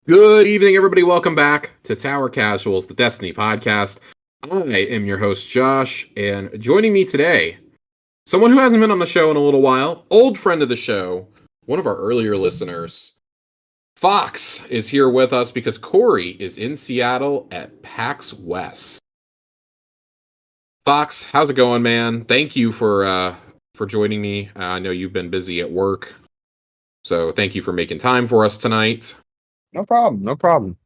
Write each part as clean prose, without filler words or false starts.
Good evening, everybody. Welcome back to Tower Casuals, the Destiny podcast. I am your host, Josh, and joining me today, someone who hasn't been on the show in a little while, old friend of the show, one of our earlier listeners, Fox, is here with us because Corey is in Seattle at PAX West. Fox, how's it going, man? Thank you for joining me. I know you've been busy at work, so thank you for making time for us tonight. No problem. No problem.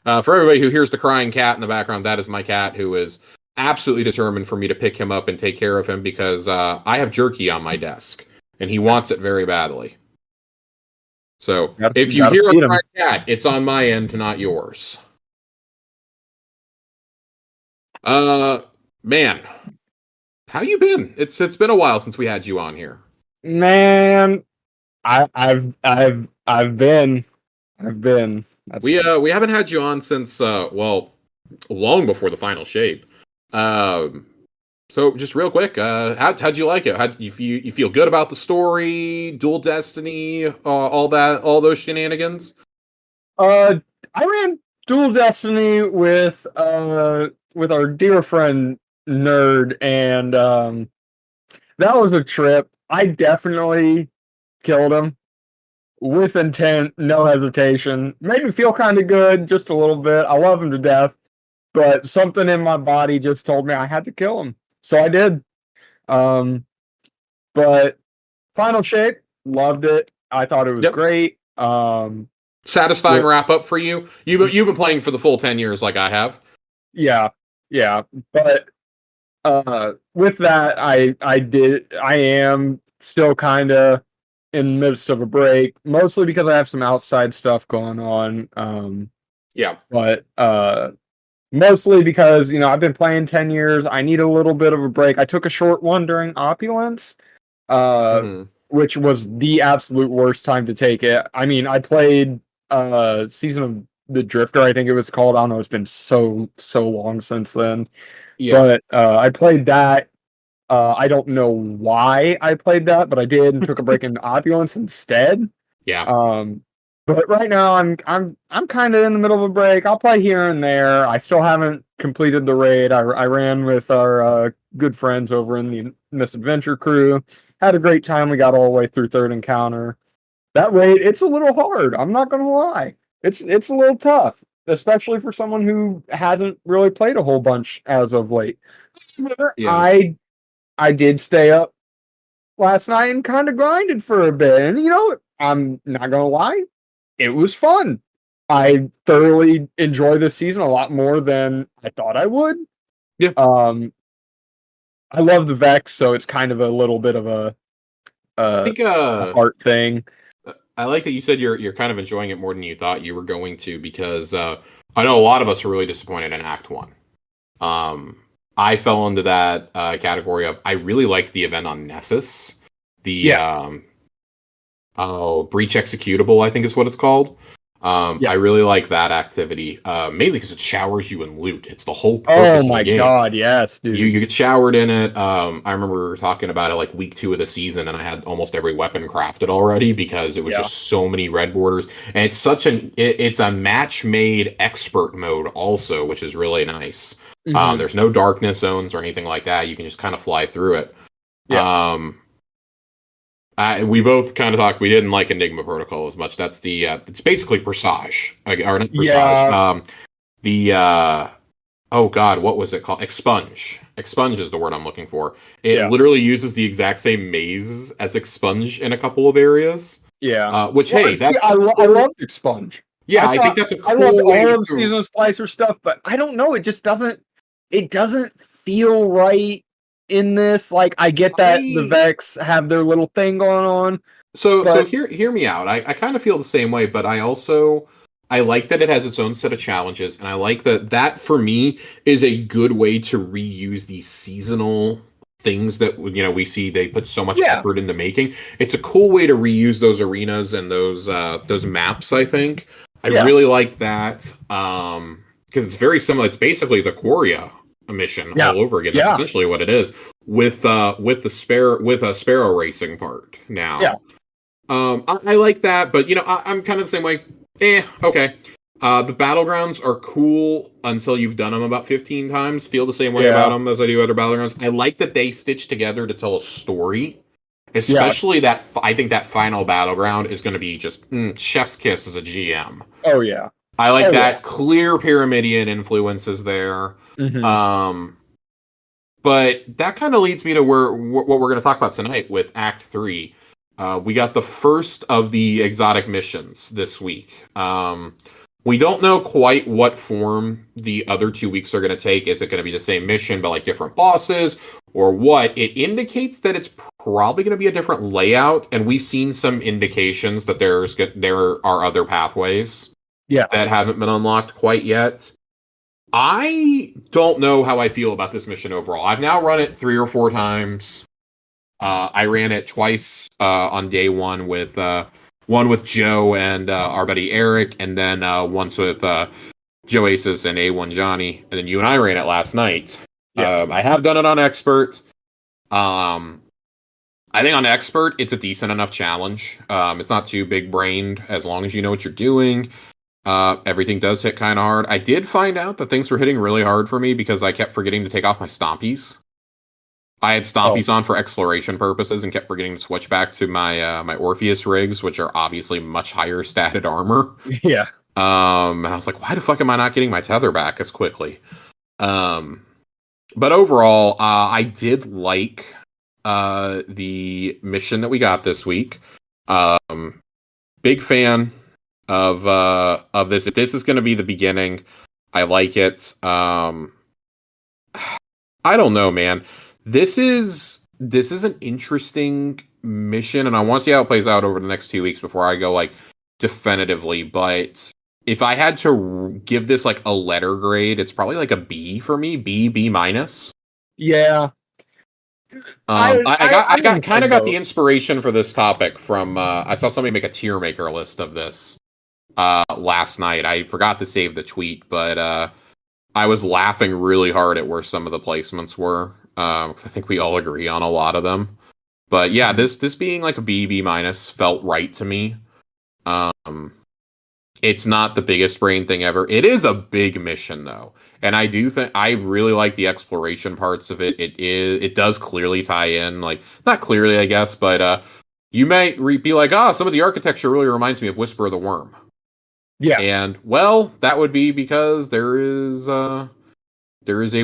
For everybody who hears the crying cat in the background, that is my cat who is absolutely determined for me to pick him up and take care of him because I have jerky on my desk and he wants it very badly. So if you hear a crying cat, it's on my end, not yours. Man, how you been? It's been a while since we had you on here. Man, I've been. We haven't had you on since long before the final shape. So just real quick, how'd you like it? How you feel good about the story, Dual Destiny, all those shenanigans? I ran Dual Destiny with our dear friend Nerd, and that was a trip. I definitely killed him with intent, no hesitation. Made me feel kind of good, just a little bit. I love him to death, but something in my body just told me I had to kill him, so I did. But final shape, loved it. I thought it was great. Satisfying wrap up for you. You've been playing for the full 10 years like I have. Yeah. But with that, I am still kind of in the midst of a break, mostly because I have some outside stuff going on. But mostly because, I've been playing 10 years. I need a little bit of a break. I took a short one during Opulence, which was the absolute worst time to take it. I mean, I played Season of the Drifter, I think it was called. I don't know, it's been so long since then. But I played that. I don't know why I played that, but I did and took a break in Opulence instead. But right now I'm kind of in the middle of a break. I'll play here and there. I still haven't completed the raid. I ran with our good friends over in the Misadventure crew. Had a great time. We got all the way through third encounter. That raid, it's a little hard. I'm not gonna lie. It's a little tough, especially for someone who hasn't really played a whole bunch as of late. I did stay up last night and kind of grinded for a bit, and I'm not gonna lie, it was fun. I thoroughly enjoy this season a lot more than I thought I would. I love the Vex, so it's kind of a little bit of a art thing. I like that you said you're kind of enjoying it more than you thought you were going to, because I know a lot of us are really disappointed in Act 1. I fell into that category of I really liked the event on Nessus. The Breach Executable, I think is what it's called. I really like that activity, mainly because it showers you in loot. It's the whole purpose of the game. Oh my god, yes, dude. You get showered in it. I remember talking about it like week 2 of the season, and I had almost every weapon crafted already because it was just so many red borders. And it's it's a match-made expert mode also, which is really nice. There's no darkness zones or anything like that. You can just kind of fly through it. We both kind of talked. We didn't like Enigma Protocol as much. That's it's basically Presage, or not Presage. Oh god, what was it called? Expunge. Expunge is the word I'm looking for. It literally uses the exact same mazes as Expunge in a couple of areas. Which I love Expunge. I think that's a cool I love way all of Season Splicer stuff, but I don't know. It just doesn't feel right in this. Like, I get that the Vex have their little thing going on. So hear me out. I kind of feel the same way, but I like that it has its own set of challenges, and I like that for me is a good way to reuse these seasonal things that we see they put so much effort into making. It's a cool way to reuse those arenas and those maps, I think. I really like that because it's very similar. It's basically the Quoria mission all over again. That's essentially what it is with a sparrow racing part now. I like that, but I'm kind of the same way. Okay. The battlegrounds are cool until you've done them about 15 times. Feel the same way about Yeah, them as I do other battlegrounds. I like that they stitch together to tell a story. yeah. Especially I think that final battleground is going to be just chef's kiss as a GM. Oh yeah. I like Oh yeah. that clear Pyramidian influences there. Hmm. Um, but that kind of leads me to what we're going to talk about tonight with Act 3. We got the first of the exotic missions this week. We don't know quite what form the other 2 weeks are going to take. Is it going to be the same mission but like different bosses or what? It indicates that it's probably going to be a different layout, and we've seen some indications that there are other pathways Yeah. that haven't been unlocked quite yet. I don't know how I feel about this mission overall. I've now run it 3 or 4 times. I ran it twice on day one with Joe and our buddy Eric, and then once with Joe Aces and A1 Johnny, and then you and I ran it last night. Yeah. I have done it on Expert. I think on Expert, it's a decent enough challenge. It's not too big brained as long as you know what you're doing. Everything does hit kind of hard. I did find out that things were hitting really hard for me because I kept forgetting to take off my stompies. I had Oh stompies on for exploration purposes and kept forgetting to switch back to my my Orpheus rigs, which are obviously much higher statted armor. yeah. And I was like, why the fuck am I not getting my tether back as quickly? Um, but overall, I did like the mission that we got this week. Big fan of this. If this is going to be the beginning, I like it. I don't know, man. This is an interesting mission, and I want to see how it plays out over the next 2 weeks before I go like definitively. But if I had to give this like a letter grade, it's probably like a B for me, B minus. Yeah. I I'm in the got kind same of got the boat. inspiration for this topic from I saw somebody make a tier maker list of this last night. I forgot to save the tweet, but I was laughing really hard at where some of the placements were because I think we all agree on a lot of them. But yeah, Mhm. this being like a B minus felt right to me. Um, it's not the biggest brain thing ever. It is a big mission though, and I do think I really like the exploration parts of it. It does clearly tie in, like not clearly, I guess, but you might be like, some of the architecture really reminds me of Whisper of the Worm. Yeah. And well, that would be because there is a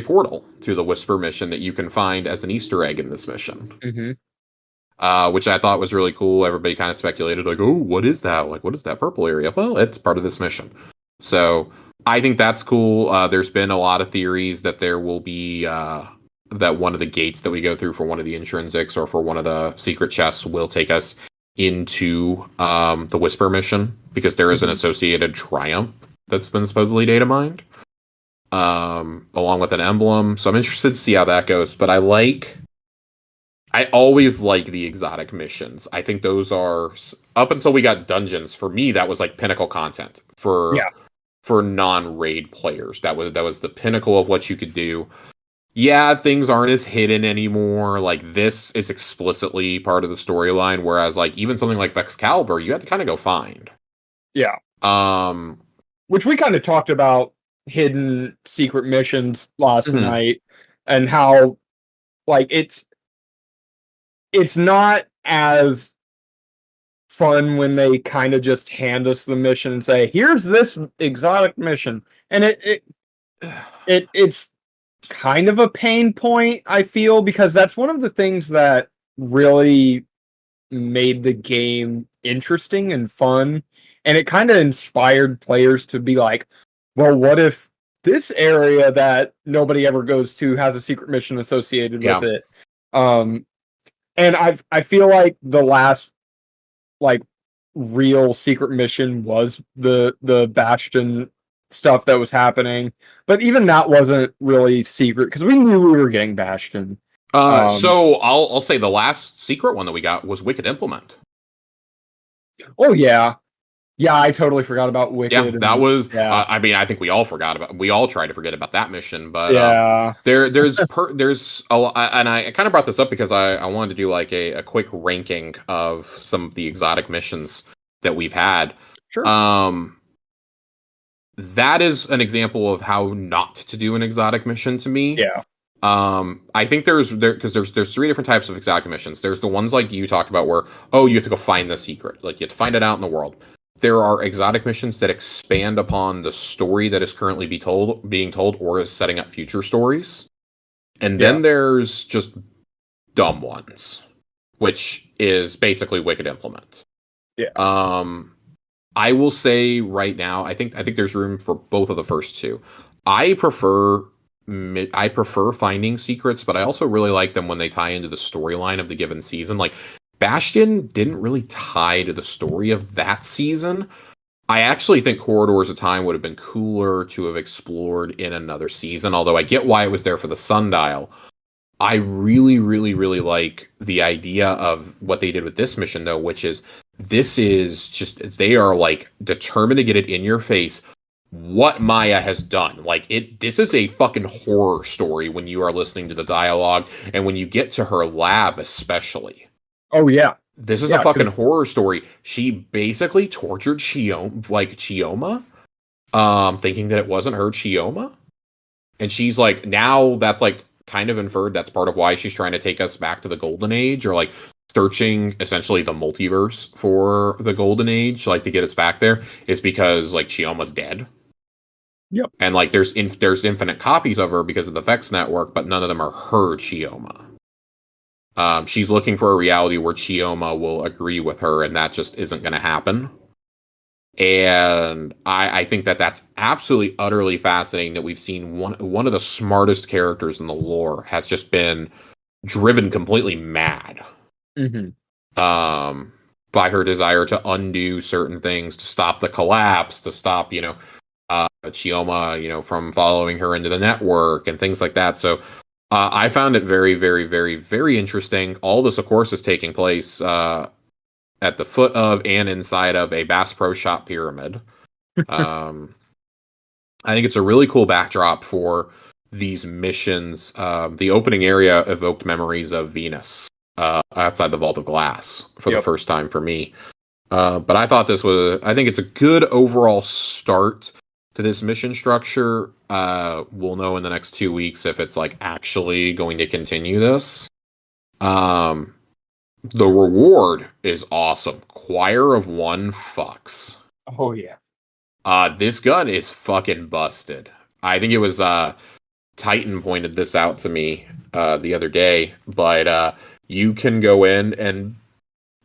portal to the Whisper mission that you can find as an Easter egg in this mission, Hmm. which I thought was really cool. Everybody kind of speculated, like, "Oh, what is that? Like, what is that purple area?" Well, it's part of this mission, so I think that's cool. There's been a lot of theories that there will be that one of the gates that we go through for one of the intrinsics or for one of the secret chests will take us into the Whisper mission because there is an Hmm. associated triumph that's been supposedly data mined, along with an emblem. So I'm interested to see how that goes. But I always like the exotic missions. I think those are up until we got dungeons. For me, that was like pinnacle content Yeah. for non-raid players. That was the pinnacle of what you could do. Yeah, things aren't as hidden anymore. Like this is explicitly part of the storyline, whereas like even something like Vexcalibur, you had to kind of go find. Yeah. Um, Which we kind of talked about hidden secret missions last mhm. night and how like it's not as fun when they kind of just hand us the mission and say, "Here's this exotic mission." And it's kind of a pain point, I feel, because that's one of the things that really made the game interesting and fun. And it kind of inspired players to be like, well, what if this area that nobody ever goes to has a secret mission associated with Yeah. it? Um, and I feel like the last like real secret mission was the Bastion stuff that was happening, but even that wasn't really secret because we knew we were getting Bastion. Um, So I'll say the last secret one that we got was Wicked Implement. oh yeah, yeah, I totally forgot about Yeah, Wicked that and was. yeah, I mean, I think we all forgot about. We all tried to forget about that mission, but yeah, there's a lot, and I kind of brought this up because I wanted to do like a quick ranking of some of the exotic missions that we've had. sure. Um, that is an example of how not to do an exotic mission to me. Yeah. I think there's 3 different types of exotic missions. There's the ones like you talked about where, oh, you have to go find the secret. Like you have to find it out in the world. There are exotic missions that expand upon the story that is currently being told or is setting up future stories. And then there's just dumb ones, which is basically Wicked Implement. Yeah. I will say right now, I think there's room for both of the first two. I prefer finding secrets, but I also really like them when they tie into the storyline of the given season. Like Bastion didn't really tie to the story of that season. I actually think Corridors of Time would have been cooler to have explored in another season, although I get why it was there for the Sundial. I really, really, really like the idea of what they did with this mission, though, which is this is just, they are like determined to get it in your face what Maya has done. Like this is a fucking horror story when you are listening to the dialogue and when you get to her lab, especially. Oh yeah. This is a fucking horror story. She basically tortured Chioma, thinking that it wasn't her Chioma. And she's like, now that's like kind of inferred that's part of why she's trying to take us back to the Golden Age, or like searching essentially the multiverse for the Golden Age, like to get us back there, is because like Chioma's dead. Yep. And like there's infinite copies of her because of the Vex network, but none of them are her Chioma. She's looking for a reality where Chioma will agree with her, and that just isn't going to happen. And I think that's absolutely utterly fascinating that we've seen one of the smartest characters in the lore has just been driven completely mad by her desire to undo certain things, to stop the collapse, to stop Chioma from following her into the network and things like that. So I found it very, very, very, very interesting. All this, of course, is taking place at the foot of and inside of a Bass Pro Shop pyramid. I think it's a really cool backdrop for these missions. The opening area evoked memories of Venus outside the Vault of Glass for the first time for me. But I thought I think it's a good overall start to this mission structure. We'll know in the next 2 weeks if it's like actually going to continue this. The reward is awesome. Choir of One fucks. Oh yeah. This gun is fucking busted. I think it was Titan pointed this out to me the other day, but you can go in and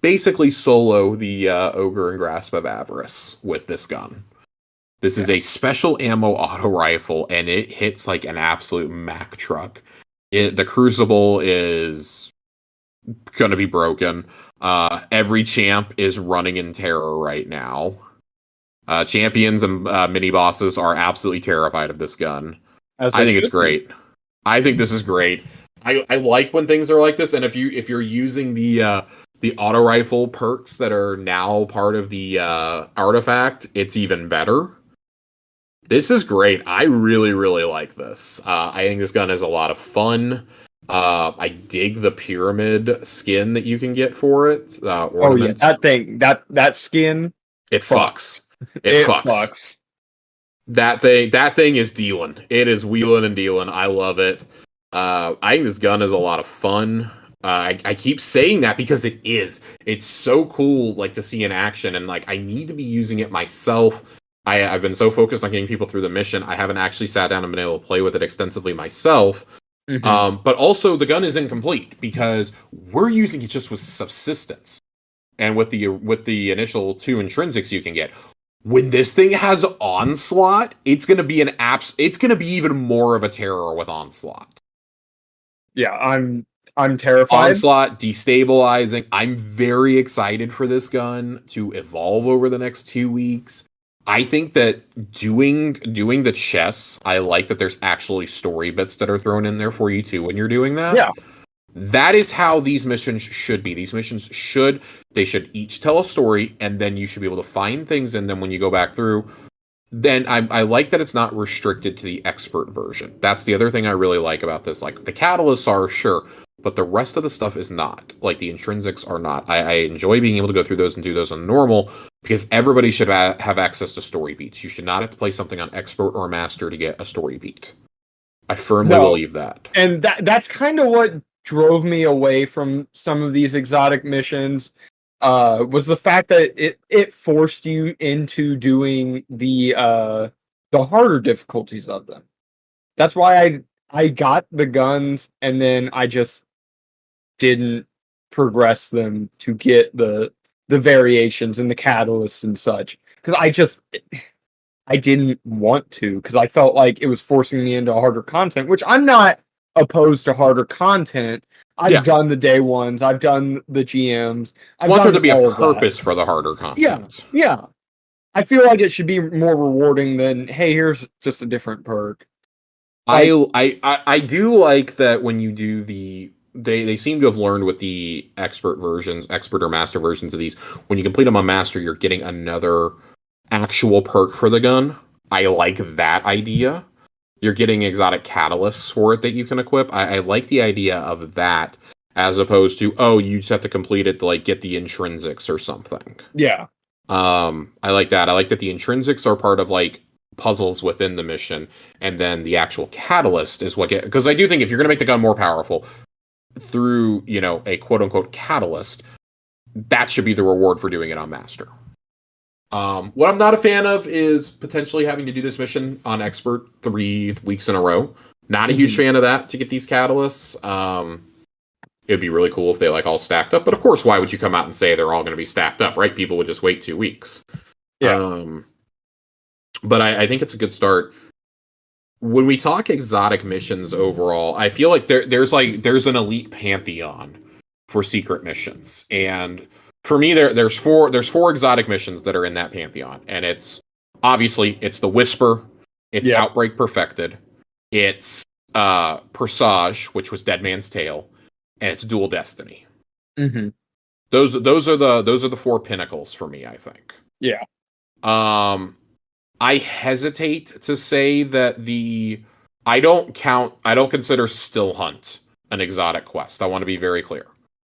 basically solo the Ogre and Grasp of Avarice with this gun. This is a special ammo auto rifle, and it hits like an absolute Mack truck. The Crucible is going to be broken. Every champ is running in terror right now. Champions and mini bosses are absolutely terrified of this gun. I think it's great. I think this is great. I like when things are like this, and if you're using the auto rifle perks that are now part of the artifact, it's even better. This is great. I really, really like this. I think this gun is a lot of fun. I dig the pyramid skin that you can get for it. Ornaments. Oh yeah, that skin. It fucks. It fucks. That thing is dealing. It is wheeling and dealing. I love it. I think this gun is a lot of fun. I keep saying that because it is. It's so cool, like to see in action, and like I need to be using it myself. I've been so focused on getting people through the mission, I haven't actually sat down and been able to play with it extensively myself. But also the gun is incomplete because we're using it just with subsistence and with the initial 2 intrinsics you can get. When this thing has Onslaught, it's going to be it's going to be even more of a terror with Onslaught. Yeah, I'm terrified. Onslaught, destabilizing. I'm very excited for this gun to evolve over the next 2 weeks. I think that doing the chests, I like that there's actually story bits that are thrown in there for you too when you're doing that. Yeah. That is how these missions should be. These missions should each tell a story, and then you should be able to find things in them when you go back through. Then I like that it's not restricted to the expert version. That's the other thing I really like about this. Like the catalysts are, sure, but the rest of the stuff is not. Like the intrinsics are not. I enjoy being able to go through those and do those on normal because everybody should have access to story beats. You should not have to play something on expert or master to get a story beat. I firmly believe that. And that's kind of what drove me away from some of these exotic missions. Was the fact that it forced you into doing the harder difficulties of them. That's why I got the guns and then I just didn't progress them to get the variations and the catalysts and such because I didn't want to because I felt like it was forcing me into harder content, which I'm not opposed to harder content. I've done the day ones, I've done the GMs. I want there to be a purpose for the harder content. Yeah. I feel like it should be more rewarding than, hey, here's just a different perk. Like, I do like that when you do they seem to have learned with the expert or master versions of these. When you complete them on master, you're getting another actual perk for the gun. I like that idea. You're getting exotic catalysts for it that you can equip. I like the idea of that as opposed to, oh, you just have to complete it to like get the intrinsics or something. Yeah. I like that. I like that the intrinsics are part of like puzzles within the mission, and then the actual catalyst is what because I do think if you're gonna make the gun more powerful through, a quote unquote catalyst, that should be the reward for doing it on master. What I'm not a fan of is potentially having to do this mission on expert 3 weeks in a row. Not a huge fan of that to get these catalysts. It'd be really cool if they like all stacked up, but of course, why would you come out and say they're all going to be stacked up, right? People would just wait 2 weeks. Yeah. But I think it's a good start. When we talk exotic missions overall, I feel like there's an elite pantheon for secret missions, and for me, there's four exotic missions that are in that pantheon, and it's the Whisper, it's Outbreak Perfected, it's Presage, which was Dead Man's Tale, and it's Dual Destiny. Mm-hmm. Those are the 4 pinnacles for me, I think. Yeah. I hesitate to say that I don't consider Still Hunt an exotic quest. I want to be very clear.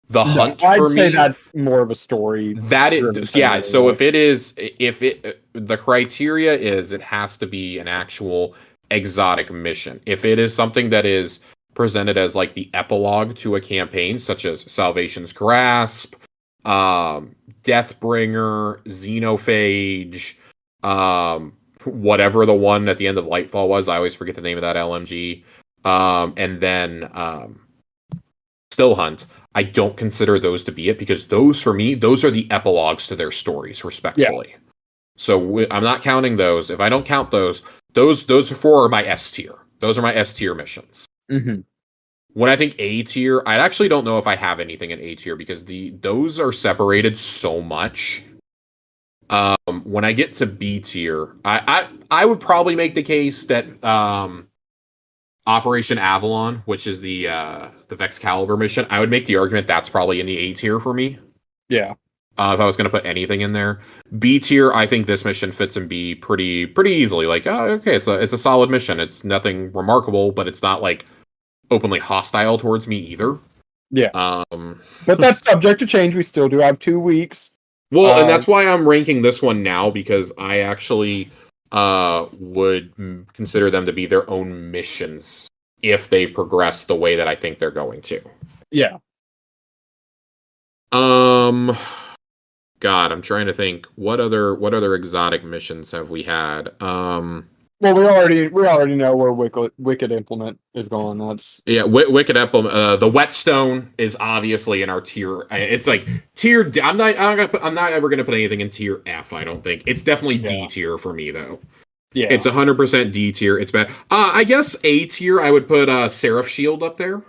The hunt for me, I'd say that's more of a story. That is, yeah. So if the criteria is it has to be an actual exotic mission. If it is something that is presented as like the epilogue to a campaign, such as Salvation's Grasp, Deathbringer, Xenophage, whatever the one at the end of Lightfall was, I always forget the name of that LMG, and then Still Hunt, I don't consider those to be it because those, for me, those are the epilogues to their stories, respectfully. Yeah. So I'm not counting those. If I don't count those 4 are my S tier. Those are my S tier missions. Mm-hmm. When I think A tier, I actually don't know if I have anything in A tier because those are separated so much. When I get to B tier, I would probably make the case that Operation Avalon, which is the Vexcalibur mission, I would make the argument that's probably in the A tier for me. Yeah. If I was going to put anything in there, B tier, I think this mission fits in B pretty easily. Like, oh, okay, it's a solid mission. It's nothing remarkable, but it's not like openly hostile towards me either. Yeah. But that's subject to change. We still do have 2 weeks. Well, and that's why I'm ranking this one now, because I actually would consider them to be their own missions if they progress the way that I think they're going to. Yeah. God, I'm trying to think what other exotic missions have we had? Well, we already know where Wicked Implement is going. That's Wicked Implement. The Whetstone is obviously in our tier. It's like tier. I'm not ever gonna put anything in tier F. I don't think it's definitely D tier for me though. Yeah, it's 100% D tier. It's bad. I guess A tier. I would put Seraph Shield up there.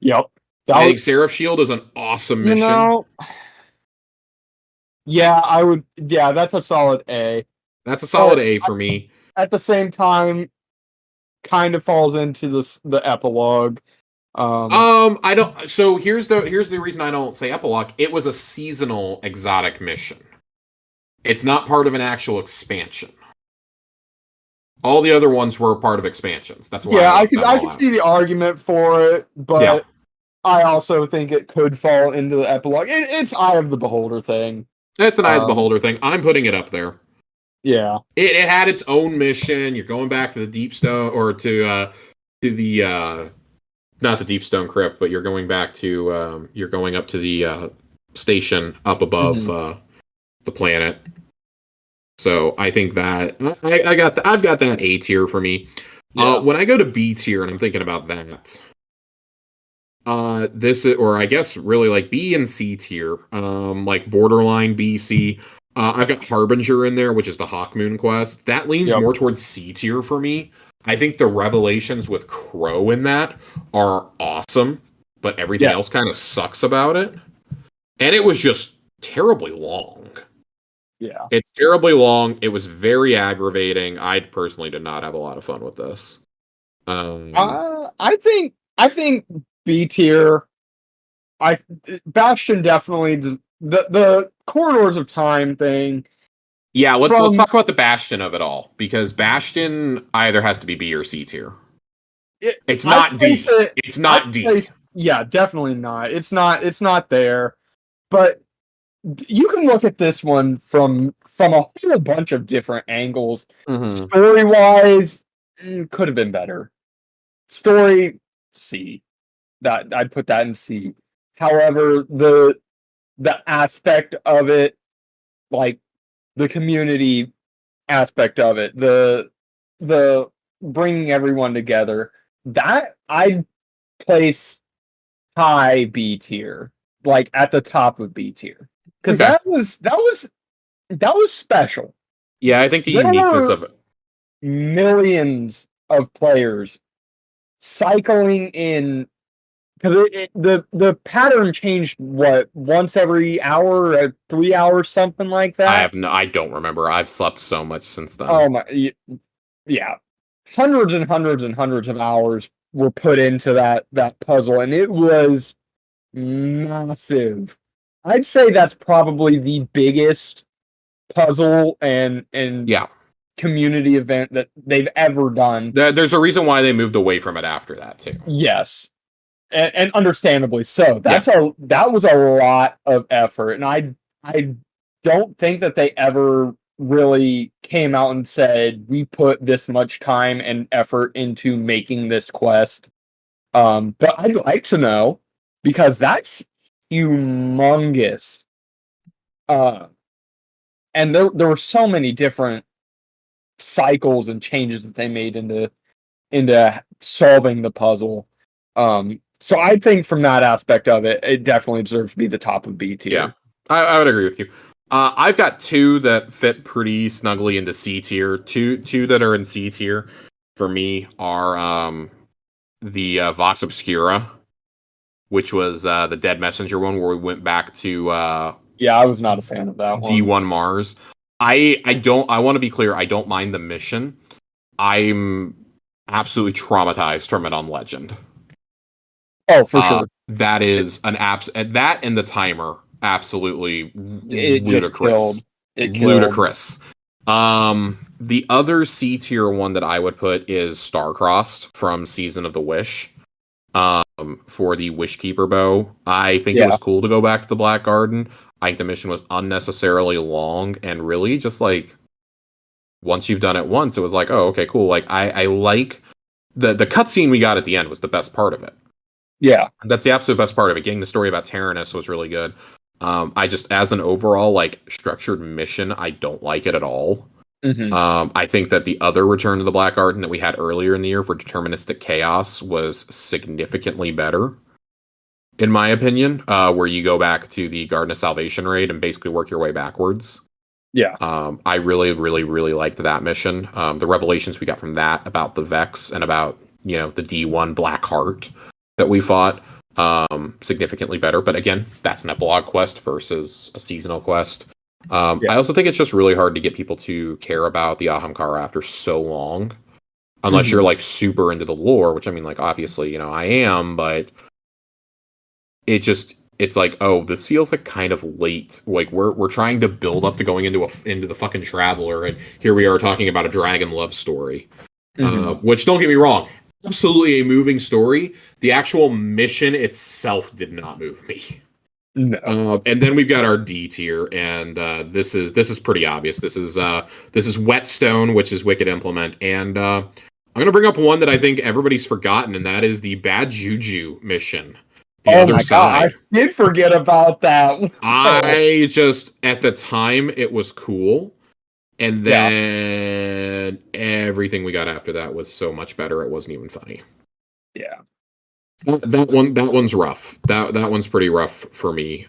Yep. I think Seraph Shield is an awesome mission. Yeah, I would. Yeah, that's a solid A. That's a solid A for me. At the same time, kind of falls into the epilogue. I don't. So here's the reason I don't say epilogue. It was a seasonal exotic mission. It's not part of an actual expansion. All the other ones were part of expansions. That's why. Yeah, I could see the argument for it, but I also think it could fall into the epilogue. It's eye of the beholder thing. It's an eye of the beholder thing. I'm putting it up there. Yeah. It had its own mission. You're going back to the Deep Stone, or to the not the Deep Stone Crypt, but you're going back to you're going up to the station up above the planet. So I think that I've got that A tier for me. Yeah. When I go to B tier and I'm thinking about that, this is, or I guess really like B and C tier, like borderline B, C. I've got Harbinger in there, which is the Hawkmoon quest. That leans more towards C tier for me. I think the revelations with Crow in that are awesome, but everything else kind of sucks about it. And it was just terribly long. Yeah. It's terribly long. It was very aggravating. I personally did not have a lot of fun with this. I think B tier. Bastion definitely the Corridors of Time thing. Yeah, let's talk about the Bastion of it all, because Bastion either has to be B or C tier. It's not D. It's not D. Yeah, definitely not. It's not there. But you can look at this one from a whole bunch of different angles. Story wise, could have been better. Story C. That I'd put that in C. However, the aspect of it, like the community aspect of it, the bringing everyone together, that I'd place high B tier, like at the top of B tier, because that was special. Yeah, I think the uniqueness of it. Millions of players cycling in, because the pattern changed once every hour, 3 hours, something like that. I don't remember. I've slept so much since then. Oh my, yeah, hundreds and hundreds and hundreds of hours were put into that puzzle, and it was massive. I'd say that's probably the biggest puzzle and community event that they've ever done. There's a reason why they moved away from it after that too. Yes. And understandably so. That was a lot of effort, and I don't think that they ever really came out and said we put this much time and effort into making this quest. But I'd like to know, because that's humongous. And there were so many different cycles and changes that they made into solving the puzzle. So I think from that aspect of it, it definitely deserves to be the top of B tier. Yeah, I would agree with you. I've got two that fit pretty snugly into C tier. Two that are in C tier for me are the Vox Obscura, which was the Dead Messenger one, where we went back to yeah, I was not a fan of that one. D1 Mars. I want to be clear, I don't mind the mission. I'm absolutely traumatized from it on Legend. Oh, for sure. That is that and the timer, absolutely ludicrous. Ludicrous. The other C tier one that I would put is Starcrossed from Season of the Wish. For the Wishkeeper bow. I think it was cool to go back to the Black Garden. I think the mission was unnecessarily long, and really just like once you've done it once, it was like, oh, okay, cool. Like I like the cutscene we got at the end was the best part of it. Yeah. That's the absolute best part of it. Getting the story about Tyrannus was really good. I just, as an overall like structured mission, I don't like it at all. I think that the other Return to the Black Garden that we had earlier in the year for Deterministic Chaos was significantly better, in my opinion, where you go back to the Garden of Salvation raid and basically work your way backwards. Yeah. I really, really, really liked that mission. The revelations we got from that about the Vex and about, the D1 Black Heart that we fought, significantly better. But again, that's an epilogue quest versus a seasonal quest. I also think it's just really hard to get people to care about the Ahamkara after so long, unless you're like super into the lore, which I mean, like, obviously, I am, but it's like, oh, this feels like kind of late. Like we're trying to build up to going into the fucking Traveler, and here we are talking about a dragon love story. Which, don't get me wrong, absolutely a moving story. The actual mission itself did not move me. No. And then we've got our D tier, and this is pretty obvious. This is Whetstone, which is Wicked Implement, and I'm gonna bring up one that I think everybody's forgotten, and that is the Bad Juju mission. The Oh other my side. God, I did forget about that. I just at the time it was cool, and Yeah. then everything we got after that was so much better. It wasn't even funny. Yeah. That one's rough. That one's pretty rough for me.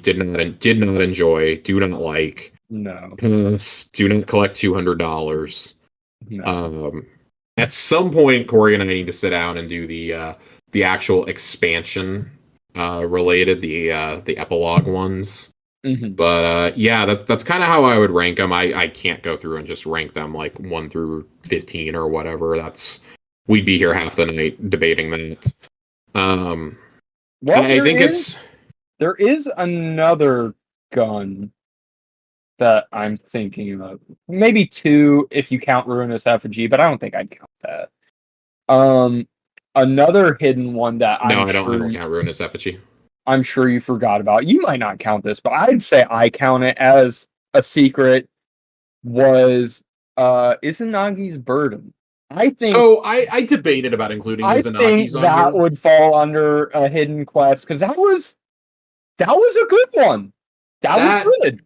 Did not enjoy. Do not like. No. Pass. Do not collect $200. No. At some point, Corey and I need to sit down and do the actual expansion related the epilogue ones. Mhm. But yeah, that's kind of how I would rank them. I can't go through and just rank them like 1 through 15 or whatever. We'd be here half the night debating that. Well, I think there is another gun that I'm thinking of. Maybe 2 if you count Ruinous Effigy, but I don't think I'd count that. Another hidden one that no, I don't count Ruinous Effigy. I'm sure you forgot about. You might not count this, but I'd say I count it as a secret. Was Izanagi's Burden. I think So I debated about including I think Izanagi's on that here. would fall under a hidden quest because that was a good one. That was good.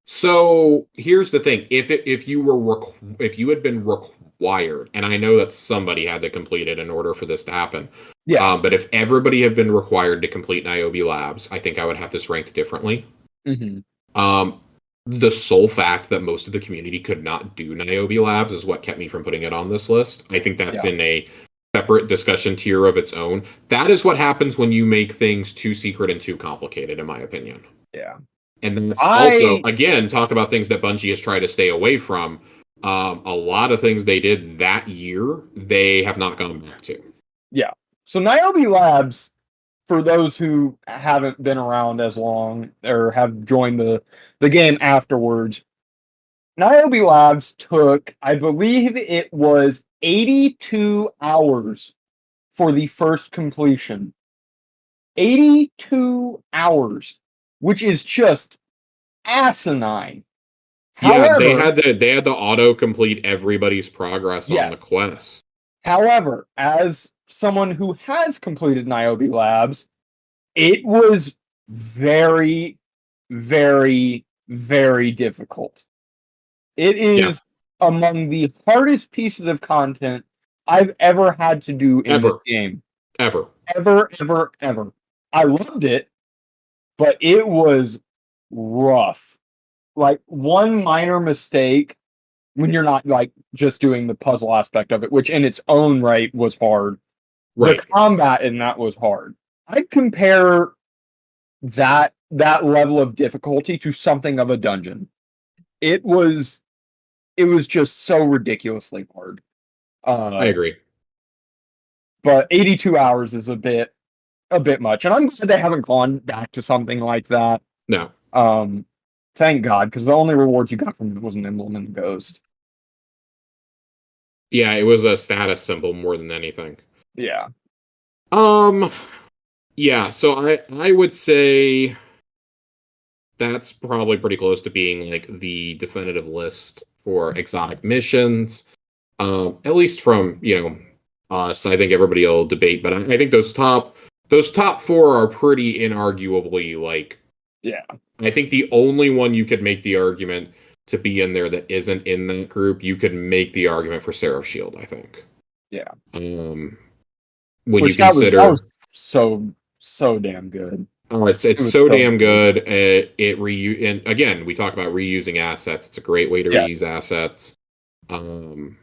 So here's the thing: if you had been required, and I know that somebody had to complete it in order for this to happen, Yeah. but if everybody had been required to complete Niobe Labs, I think I would have this ranked differently. Mm-hmm. The sole fact that most of the community could not do Niobe Labs is what kept me from putting it on this list. I think that's in a separate discussion tier of its own. That is what happens when you make things too secret and too complicated, in my opinion. Yeah. And that's also, again, talk about things that Bungie has tried to stay away from. A lot of things they did that year, they have not gone back to. Yeah. So Niobe Labs, for those who haven't been around as long or have joined the game afterwards, Niobe Labs took, I believe it was 82 hours for the first completion. 82 hours, which is just asinine. Yeah, they However, had to auto complete everybody's progress on the quest. However, as someone who has completed Niobe Labs, it was very, very, very difficult. It is among the hardest pieces of content I've ever had to do in this game. Ever. I loved it, but it was rough. Like one minor mistake when you're not like just doing the puzzle aspect of it, which in its own right was hard. Right. The combat in that was hard. I'd compare that level of difficulty to something of a dungeon. It was just so ridiculously hard. I agree. But 82 hours is a bit much, and I'm glad they haven't gone back to something like that. No. Thank God, because the only reward you got from it was an emblem and a ghost. Yeah, it was a status symbol more than anything. Yeah. Yeah, so I would say that's probably pretty close to being like the definitive list for exotic missions. At least from, us. I think everybody will debate, but I think those top 4 are pretty inarguably like. Yeah. I think the only one you could make the argument to be in there that isn't in that group, you could make the argument for Seraph Shield, I think. Yeah. When Which you consider that was so damn good. Oh, it's so damn good. And again, we talk about reusing assets. It's a great way to reuse assets. And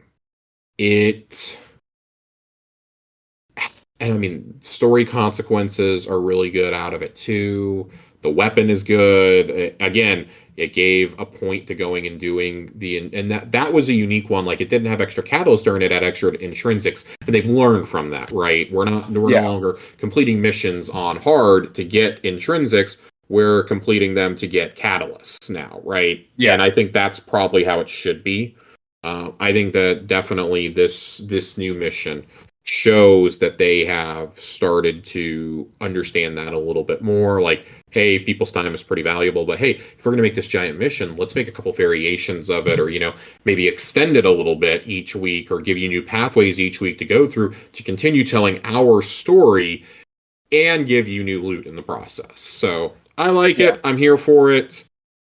I mean, story consequences are really good out of it too. The weapon is good. Again, it gave a point to going and doing and that was a unique one. Like it didn't have extra catalyst or it had extra intrinsics, and they've learned from that, right? We're no longer completing missions on hard to get intrinsics. We're completing them to get catalysts now, right? Yeah. And I think that's probably how it should be. I think that definitely this new mission shows that they have started to understand that a little bit more. Like, hey, people's time is pretty valuable, but hey, if we're going to make this giant mission, let's make a couple variations of it, or maybe extend it a little bit each week, or give you new pathways each week to go through to continue telling our story and give you new loot in the process. So I like Yeah. it. I'm here for it.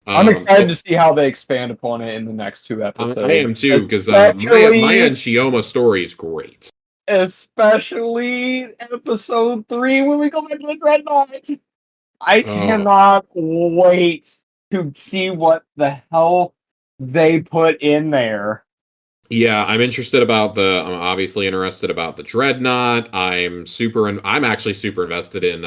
I'm excited to But see how they expand upon it in the next two I episodes. am too, because Maya Especially and Shioma's story is great. especially episode 3 when we go back to the Dreadnought. I Uh, cannot wait to see what the hell they put in there. yeah, I'm obviously interested about the Dreadnought. I'm actually super invested in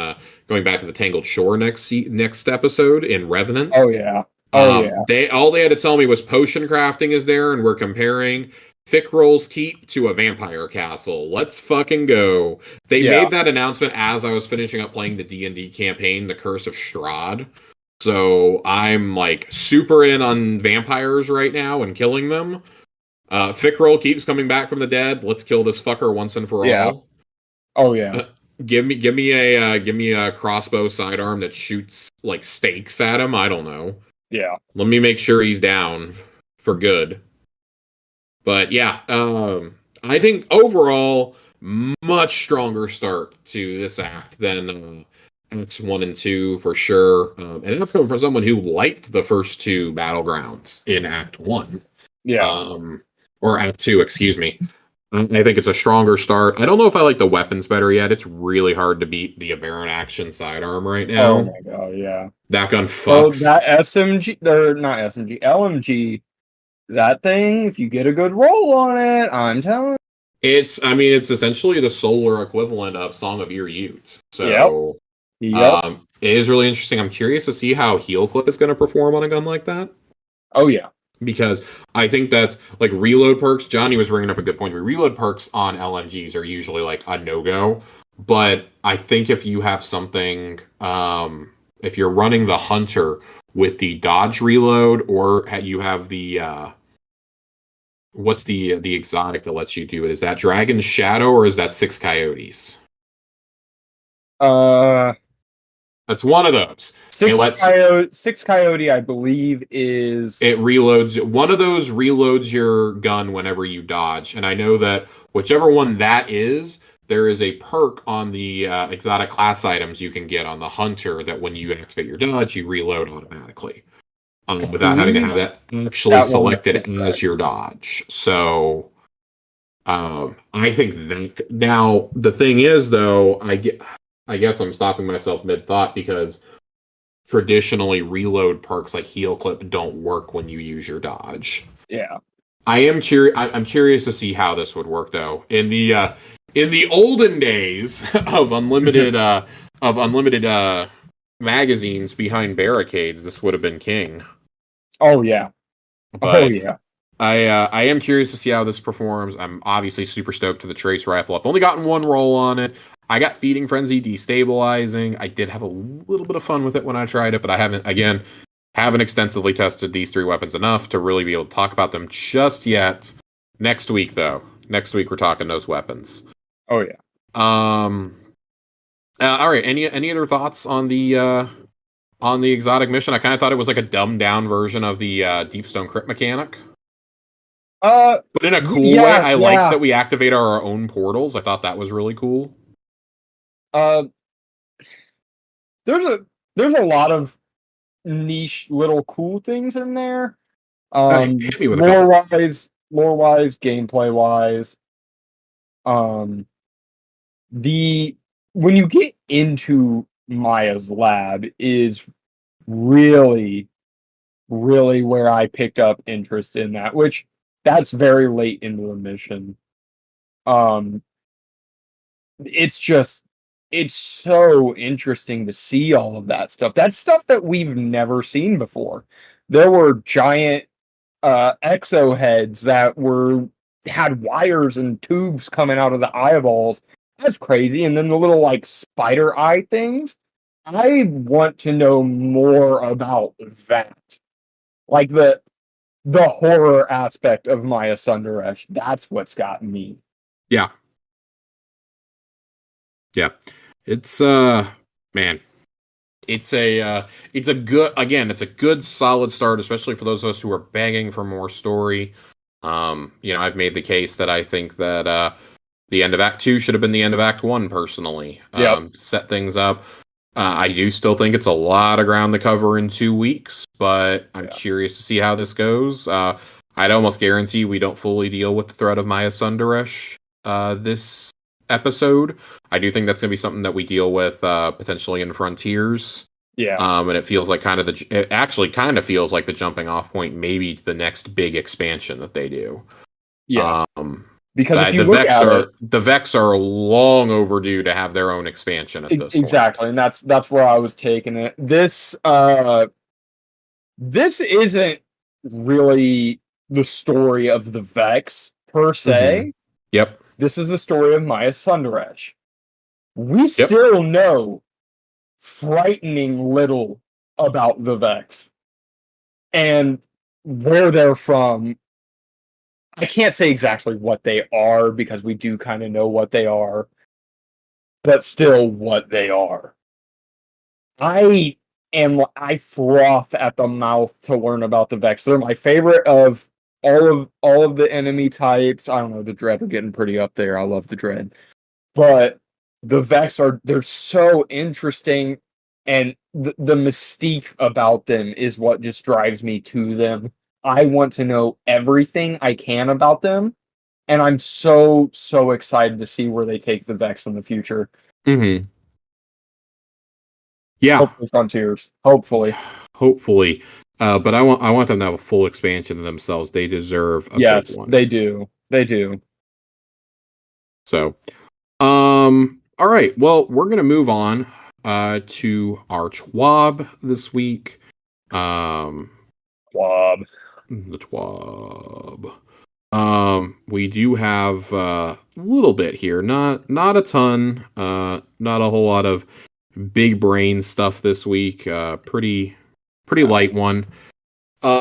going back to the Tangled Shore next episode in Oh Revenant. yeah. Oh yeah. They had to tell me was potion crafting is there, and we're comparing Fickrell's Keep to a vampire castle. Let's fucking go. They Yeah. made that announcement as I was finishing up playing the D&D campaign, The Curse of Strahd. So I'm like super in on vampires right now and killing them. Fickrell keeps coming back from the dead. Let's kill this fucker once and for Yeah. all. Oh yeah. Give me a crossbow sidearm that shoots like stakes at him. I don't know. Yeah. Let me make sure he's down for good. But yeah, I think overall much stronger start to this act than Acts 1 and 2 for sure. And that's coming from someone who liked the first two battlegrounds in Act 1. Yeah. Or Act 2, excuse me. I think it's a stronger start. I don't know if I like the weapons better yet. It's really hard to beat the Aberrant Action sidearm right Oh now. my god, yeah. That gun Oh, fucks. that SMG, or not SMG, LMG, that thing, if you get a good roll on it, I'm telling It's essentially the solar equivalent of Song of Your Ute. you. Yep. So Yep. it is really interesting. I'm curious to see how Heel Clip is going to perform on a gun like that. Oh yeah. Because I think that's like reload perks. Johnny was bringing up a good point. Reload perks on LMGs are usually like a no go. But I think if you have something, if you're running the Hunter with the dodge reload, or you have the what's the exotic that lets you do it? Is that Dragon's Shadow or is that Six Coyotes? Uh, That's one of those. Six Coyote, I believe, is It reloads one of those reloads your gun whenever you dodge, and I know that whichever one that is, there is a perk on the exotic class items you can get on the Hunter that when you activate your dodge, you reload automatically, I without having to believe have that actually that one selected is as your dodge. So I think that now the thing is though, I guess I'm stopping myself mid thought because traditionally reload perks like heal clip don't work when you use your dodge. yeah. I'm curious to see how this would work though. In the olden days of unlimited magazines behind barricades, this would have been king. Oh yeah. Oh But yeah. I am curious to see how this performs. I'm obviously super stoked to the trace rifle. I've only gotten one roll on it. I got feeding frenzy destabilizing. I did have a little bit of fun with it when I tried it, but I haven't extensively tested these three weapons enough to really be able to talk about them just yet. Next week though. Next week we're talking those weapons. Oh yeah. Um all right, any other thoughts on the exotic mission? I kind of thought it was like a dumbed down version of the Deepstone crit mechanic. But in a cool way, Yeah, I like yeah. that we activate our own portals. I thought that was really cool. Uh, there's a lot of niche little cool things in there. Hit me with a couple. Lore wise, gameplay wise. Um, the when you get into Maya's lab is really, really where I picked up interest in that, which that's very late into the mission. Um, it's just it's so interesting to see all of that stuff. That's stuff that we've never seen before. There were giant exo heads that were had wires and tubes coming out of the eyeballs. That's crazy. And then the little like spider eye things. I want to know more about that. Like the horror aspect of Maya Sunderesh. That's what's got me. Yeah. Yeah. It's man, it's a good, again, it's a good solid start, especially for those of us who are begging for more story. I've made the case that I think that the end of Act 2 should have been the end of Act 1 personally. Yep. Set things up. I do still think it's a lot of ground to cover in 2 weeks, but I'm curious to see how this goes. I'd almost guarantee we don't fully deal with the threat of Maya Sunderesh this episode. I do think that's going to be something that we deal with potentially in Frontiers. Yeah. And it feels like it actually kind of feels like the jumping off point maybe to the next big expansion that they do. Yeah. Because if you look at it, the Vex are long overdue to have their own expansion at this point. Exactly, and that's where I was taking it. This isn't really the story of the Vex per se. Mm-hmm. Yep. This is the story of Maya Sunderesh. We still know frightening little about the Vex and where they're from. I can't say exactly what they are because we do kind of know what they are, but still what they are. I froth at the mouth to learn about the Vex. They're my favorite of all of the enemy types. I don't know, the Dread are getting pretty up there. I love the Dread. But the Vex they're so interesting, and the mystique about them is what just drives me to them. I want to know everything I can about them, and I'm so excited to see where they take the Vex in the future. Mm-hmm. Yeah. Hopefully Frontiers. Hopefully. But I want them to have a full expansion of themselves. They deserve a big one. They do. They do. So, all right. Well, we're gonna move on to our TWAB this week. TWAB. The TWAB. We do have a little bit here, not a ton, not a whole lot of big brain stuff this week. Pretty light one.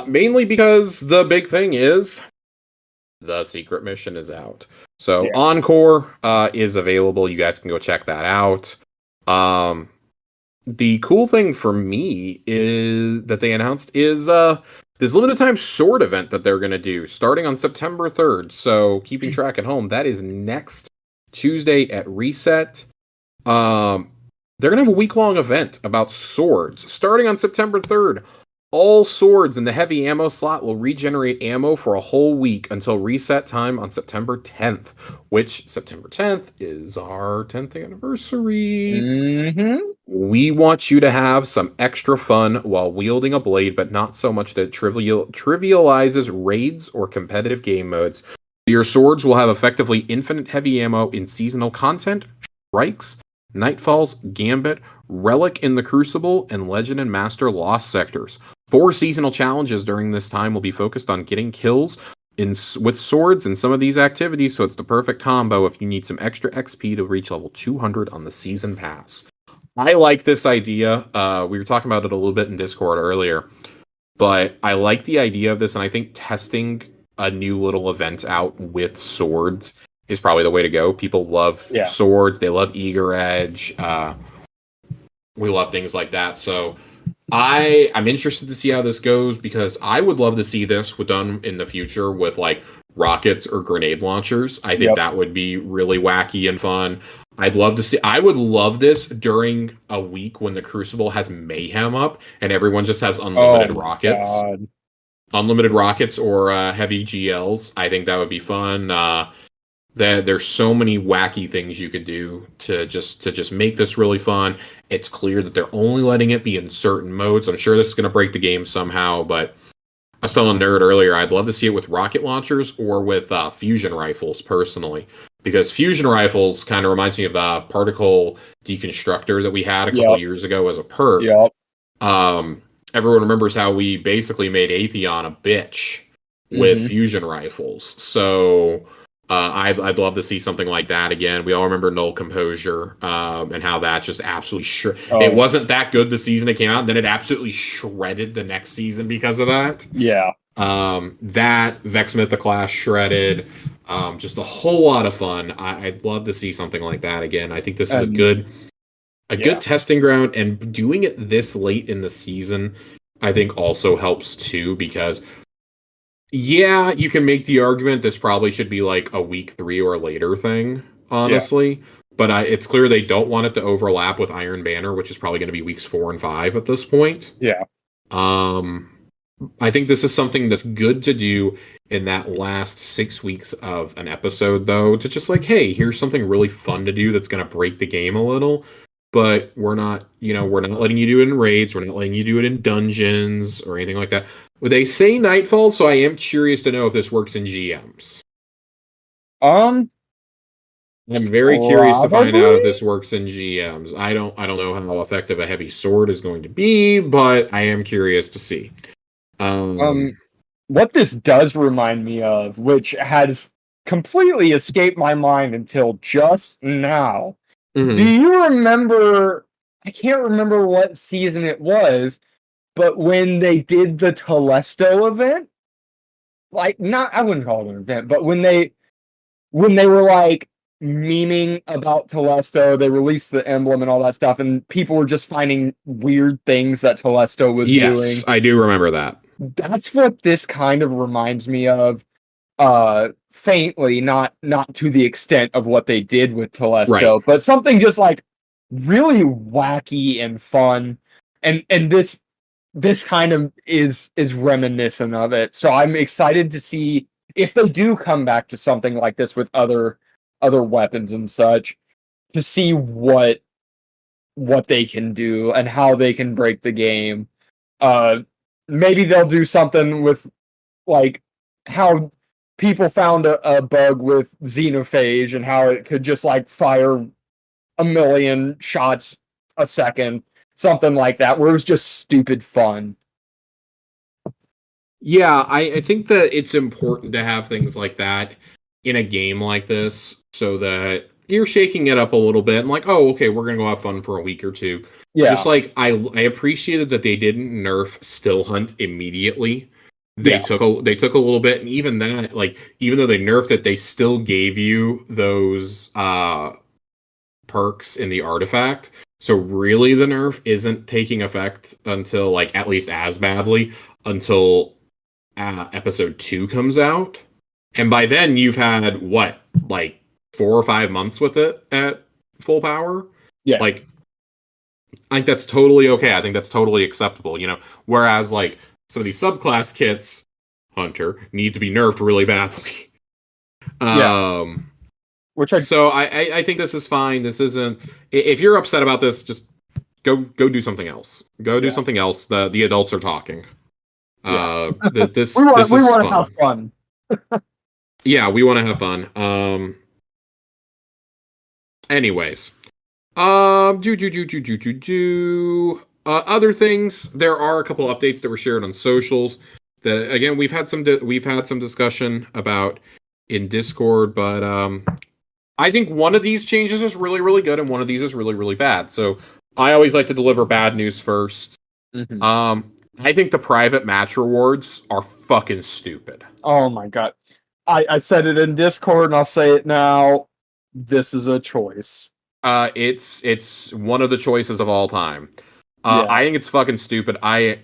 Mainly because the big thing is the secret mission is out. So Encore is available. You guys can go check that out. The cool thing for me is that they announced is this limited time sword event that they're going to do starting on September 3rd. So keeping track at home, that is next Tuesday at Reset. They're going to have a week-long event about swords starting on September 3rd. All swords in the heavy ammo slot will regenerate ammo for a whole week until reset time on September 10th, which September 10th is our 10th anniversary. Mm-hmm. We want you to have some extra fun while wielding a blade, but not so much that it trivializes raids or competitive game modes. Your swords will have effectively infinite heavy ammo in seasonal content, strikes, Nightfalls, Gambit, Relic in the Crucible, and Legend and Master Lost sectors. 4 seasonal challenges during this time will be focused on getting kills with swords in some of these activities, so it's the perfect combo if you need some extra XP to reach level 200 on the Season Pass. I like this idea. We were talking about it a little bit in Discord earlier, but I like the idea of this, and I think testing a new little event out with swords is probably the way to go. People love swords. They love Eager Edge. We love things like that. So I'm interested to see how this goes because I would love to see this done in the future with like rockets or grenade launchers. I think that would be really wacky and fun. I would love this during a week when the Crucible has Mayhem up and everyone just has unlimited rockets. God. Unlimited rockets or heavy GLs. I think that would be fun. There's so many wacky things you could do to just make this really fun. It's clear that they're only letting it be in certain modes. I'm sure this is going to break the game somehow, but I was telling Nerd earlier, I'd love to see it with rocket launchers or with fusion rifles, personally. Because fusion rifles kind of reminds me of the particle deconstructor that we had a couple years ago as a perk. Everyone remembers how we basically made Atheon a bitch with fusion rifles. So I'd love to see something like that again. We all remember Null Composure and how that just absolutely it wasn't that good the season it came out, and then it absolutely shredded the next season because of that. Yeah. That Vexmith the Class shredded, just a whole lot of fun. I'd love to see something like that again. I think this is a And good testing ground, and doing it this late in the season, I think also helps too because yeah, you can make the argument this probably should be like a week 3 or later thing, yeah, honestly. But it's clear they don't want it to overlap with Iron Banner, which is probably going to be weeks 4 and 5 at this point. yeah. Um, I think this is something that's good to do in that last 6 weeks of an episode, though, to just like, hey, here's something really fun to do that's going to break the game a little. But we're not letting you do it in raids. We're not letting you do it in dungeons or anything like that. Well, they say Nightfall, so I am curious to know if this works in GMs. Um, I'm very curious to find out if Probably. this works in GMs. I don't know how effective a heavy sword is going to be, but I am curious to see. Um, what this does remind me of, which has completely escaped my mind until just now. Do Mhm. you remember? I can't remember what season it was, but when they did the Telesto event, like not I wouldn't call it an event, but when they were like memeing about Telesto, they released the emblem and all that stuff, and people were just finding weird things that Telesto was Yes, doing. I do remember that. That's what this kind of reminds me of, faintly, not to the extent of what they did with Right. Telesto, but something just like really wacky and fun. And this kind of is reminiscent of it. So I'm excited to see if they do come back to something like this with other weapons and such, to see what they can do and how they can break the game. Uh, Maybe they'll do something with like how people found a bug with xenophage and how it could just like fire a million shots a second, something like that, where it was just stupid fun. Yeah, I think that it's important to have things like that in a game like this so that you're shaking it up a little bit and like, oh, okay, we're gonna go have fun for a week or two. Just Yeah, like I appreciated that they didn't nerf Still Hunt immediately. They yeah, took a little bit, and even that, like, even though they nerfed it, they still gave you those perks in the artifact. So really the nerf isn't taking effect until like at least as badly until episode 2 comes out. And by then you've had what, like 4 or 5 months with it at full power? yeah, Like I think that's totally okay. I think that's totally acceptable, Whereas like some of these subclass kits, Hunter, need to be nerfed really badly. yeah. Um Which I So I think this is fine. This isn't. If you're upset about this, just go do something else. Go do Yeah, something else. The adults are talking. yeah. We want This we is want to have fun. fun. Yeah, we want to have fun. Anyways, do. Other things. There are a couple updates that were shared on socials. That again, we've had some discussion about in Discord, but I think one of these changes is really, really good, and one of these is really, really bad. So I always like to deliver bad news first. Mhm. I think the private match rewards are fucking stupid. Oh my god. I said it in Discord and I'll say it now. This is a choice. It's one of the choices of all time. Yeah. I think it's fucking stupid.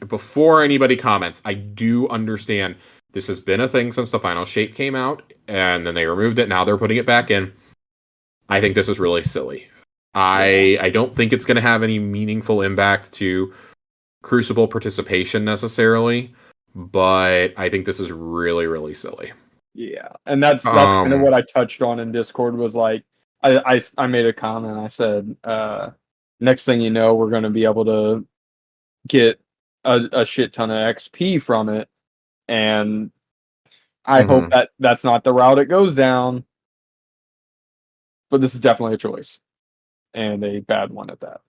Before anybody comments, I do understand this has been a thing since the final shape came out, and then they removed it. Now they're putting it back in. I think this is really silly. Yeah. I don't think it's going to have any meaningful impact to Crucible participation necessarily, but I think this is really, really silly. Yeah. And that's kind of Um, what I touched on in Discord was like I made a comment. I said, next thing you know, we're gonna be able to get a shit ton of XP from it. And I hope mhm. that that's not the route it goes down. But this is definitely a choice. And a bad one at that.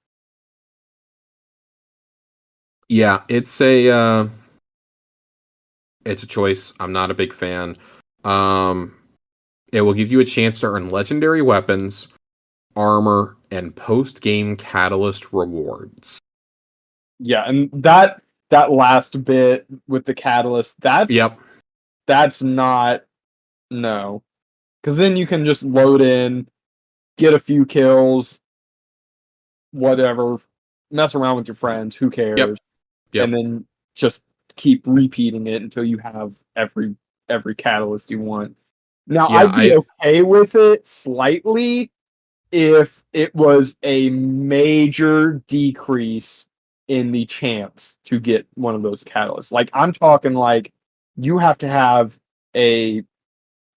Yeah, it's a choice. I'm not a big fan. Um, it will give you a chance to earn legendary weapons, armor, and post-game catalyst rewards. Yeah, and that that last bit with the catalyst, that's not no. Because then you can just load in, get a few kills, whatever, mess around with your friends, who cares? Yep. And then just keep repeating it until you have every catalyst you want. Now, Yeah, I'd be okay with it slightly if it was a major decrease in the chance to get one of those catalysts. Like, I'm talking like you have to have a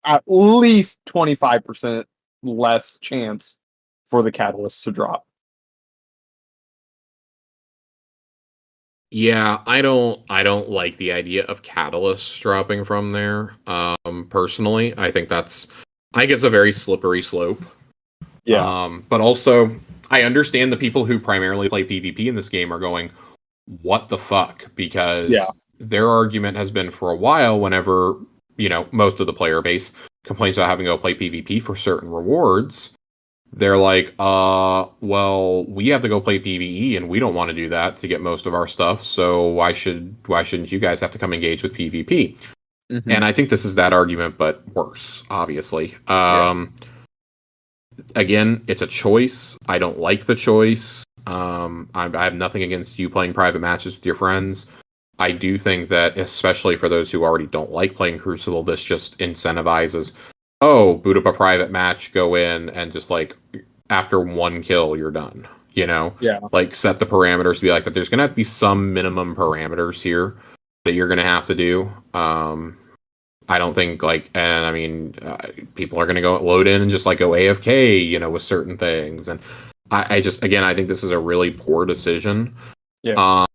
at least 25% less chance for the catalyst to drop. Yeah, I don't like the idea of catalysts dropping from there. Personally, I think it's a very slippery slope. Yeah. But also I understand the people who primarily play PvP in this game are going, what the fuck? Yeah. Because their argument has been for a while whenever, most of the player base complains about having to go play PvP for certain rewards. They're like, well, we have to go play PvE and we don't want to do that to get most of our stuff, so why shouldn't you guys have to come engage with PvP? Mm-hmm. And I think this is that argument, but worse, obviously. Yeah. Again, it's a choice. I don't like the choice. I have nothing against you playing private matches with your friends. I do think that, especially for those who already don't like playing Crucible, this just incentivizes, oh, boot up a private match, go in, and just like after one kill, you're done. Yeah. Like set the parameters to be like that. There's gonna have to be some minimum parameters here that you're gonna have to do. I don't think and I mean, people are gonna go load in and just like go AFK, with certain things, and I just again, I think this is a really poor decision. Yeah.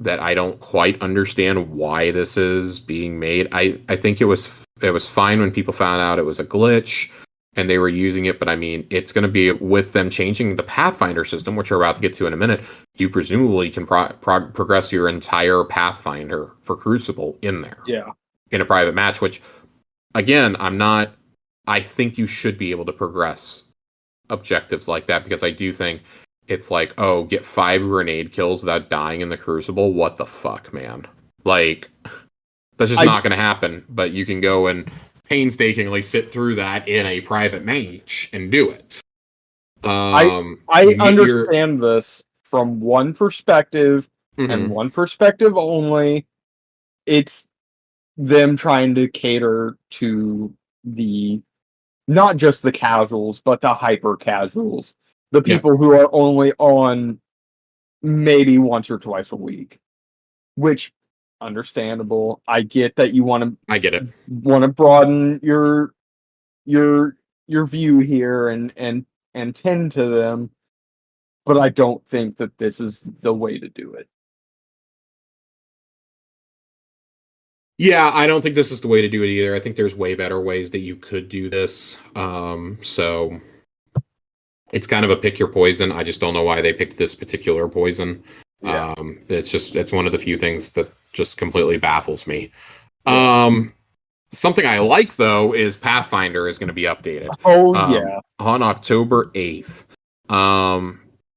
That I don't quite understand why this is being made. I think it was fine when people found out it was a glitch and they were using it, but I mean, it's going to be with them changing the Pathfinder system, which we're about to get to in a minute. You presumably can progress your entire Pathfinder for Crucible in there. Yeah. In a private match, which again, I think you should be able to progress objectives like that, because I do think it's like, oh, get 5 grenade kills without dying in the Crucible. What the fuck, man? Like, that's just not going to happen. But you can go and painstakingly sit through that in a private match and do it. I understand this from one perspective and one perspective only. It's them trying to cater to the not just the casuals, but the hyper casuals, the people who are only on maybe once or twice a week, which understandable. I get that you I get it. want to broaden your view here and tend to them, but I don't think that this is the way to do it. Yeah, I don't think this is the way to do it either. I think there's way better ways that you could do this. So it's kind of a pick your poison. I just don't know why they picked this particular poison. Yeah. It's one of the few things that just completely baffles me. Yeah. Something I like though is Pathfinder is going to be updated. Oh yeah. On October 8th.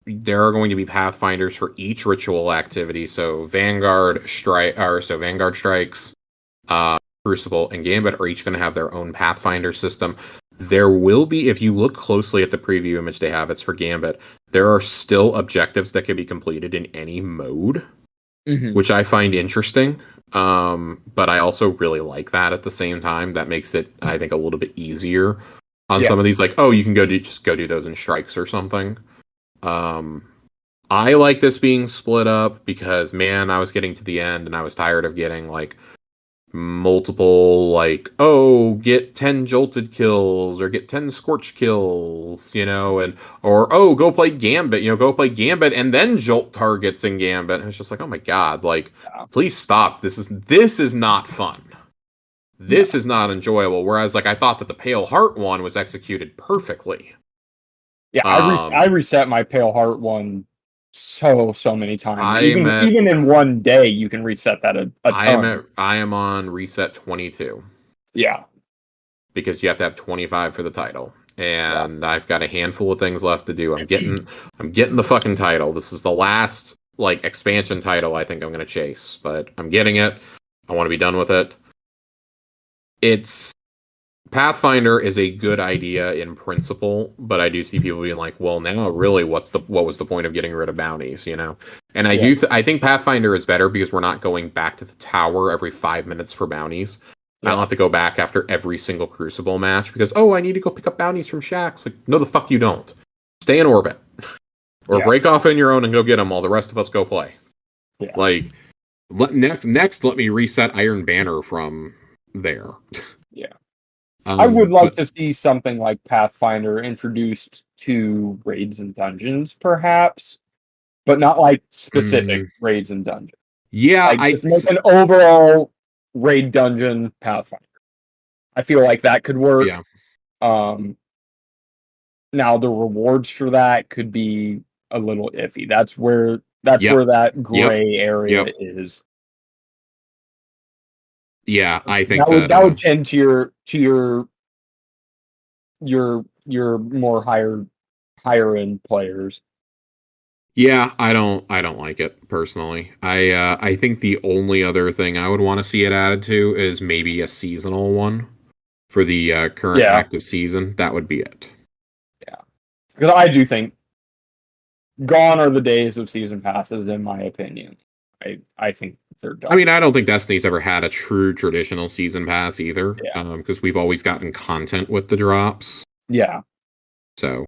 There are going to be Pathfinders for each ritual activity. So Vanguard Strikes, Crucible, and Gambit are each going to have their own Pathfinder system. There will be, if you look closely at the preview image they have, it's for Gambit, there are still objectives that can be completed in any mode, which I find interesting. But I also really like that at the same time. That makes it, I think, a little bit easier on some of these. Like, oh, you can just go do those in strikes or something. I like this being split up because, man, I was getting to the end and I was tired of getting like multiple, like, oh, get 10 jolted kills or get 10 scorch kills, or oh, go play Gambit, and then jolt targets in Gambit. And it's just like, oh my god, like, please stop. This is not fun. This is not enjoyable. Whereas, like, I thought that the Pale Heart one was executed perfectly. Yeah, I reset my Pale Heart one so many times. Even in one day, you can reset that a ton. I am on reset 22. Yeah, because you have to have 25 for the title, and I've got a handful of things left to do. I'm getting the fucking title. This is the last like expansion title I think I'm going to chase, but I'm getting it. I want to be done with it. It's Pathfinder is a good idea in principle, but I do see people being like, "Well, now really, what was the point of getting rid of bounties?" You know, and I think Pathfinder is better because we're not going back to the tower every 5 minutes for bounties. I don't have to go back after every single Crucible match because I need to go pick up bounties from Shaxx. Like, no, the fuck you don't. Stay in orbit, or break off on your own and go get them while the rest of us go play. Yeah. Like, next, let me reset Iron Banner from there. Yeah. I would like to see something like Pathfinder introduced to raids and dungeons, perhaps, but not like specific raids and dungeons. Yeah, like just make an overall raid dungeon Pathfinder. I feel like that could work. Yeah. Now the rewards for that could be a little iffy. That's where that gray area is. Yeah, I think that would tend to your more higher end players. Yeah, I don't like it personally. I think the only other thing I would want to see it added to is maybe a seasonal one for the current active season. That would be it. Yeah, because I do think gone are the days of season passes, in my opinion. I think they're done. I mean, I don't think Destiny's ever had a true traditional season pass either, because we've always gotten content with the drops. Yeah. So.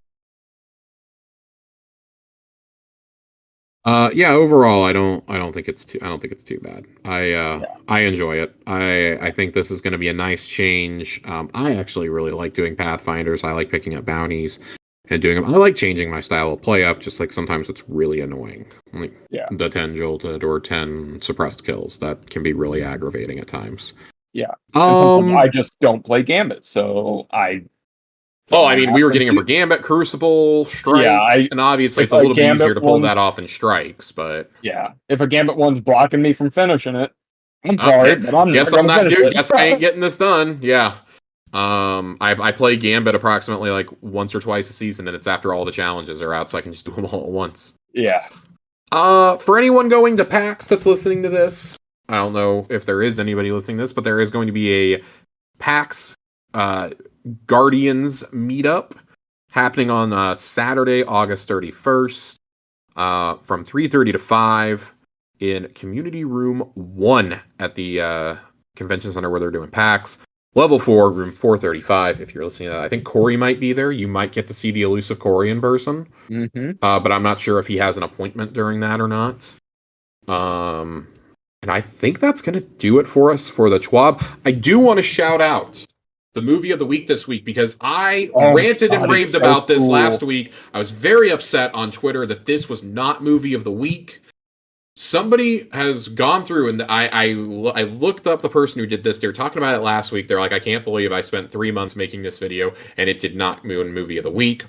Overall, I don't think it's too bad. I enjoy it. I think this is going to be a nice change. I actually really like doing Pathfinders. I like picking up bounties and doing them. I like changing my style of play up. Just like sometimes it's really annoying, like the 10 jolted or 10 suppressed kills. That can be really aggravating at times. Yeah. I just don't play Gambit, so I. I mean, we were getting it for Gambit, Crucible, Strikes, and obviously it's a little bit easier to pull that off in Strikes, but... Yeah, if a Gambit one's blocking me from finishing it, I'm sorry, but I'm guess I ain't getting this done, yeah. I play Gambit approximately like once or twice a season, and it's after all the challenges are out, so I can just do them all at once. Yeah. For anyone going to PAX that's listening to this, I don't know if there is anybody listening to this, but there is going to be a PAX, Guardians meetup happening on Saturday, August 31st, from 3:30 to 5 in Community Room 1 at the Convention Center where they're doing PAX. Level 4, room 435, if you're listening to that. I think Corey might be there. You might get to see the elusive Corey in person. Mm-hmm. But I'm not sure if he has an appointment during that or not. And I think that's going to do it for us for the TWAB. I do want to shout out the movie of the week this week because I ranted and raved about this last week. I was very upset on Twitter that this was not movie of the week. Somebody has gone through and I looked up the person who did this. They were talking about it last week. They're like, I can't believe I spent 3 months making this video and it did not win movie of the week.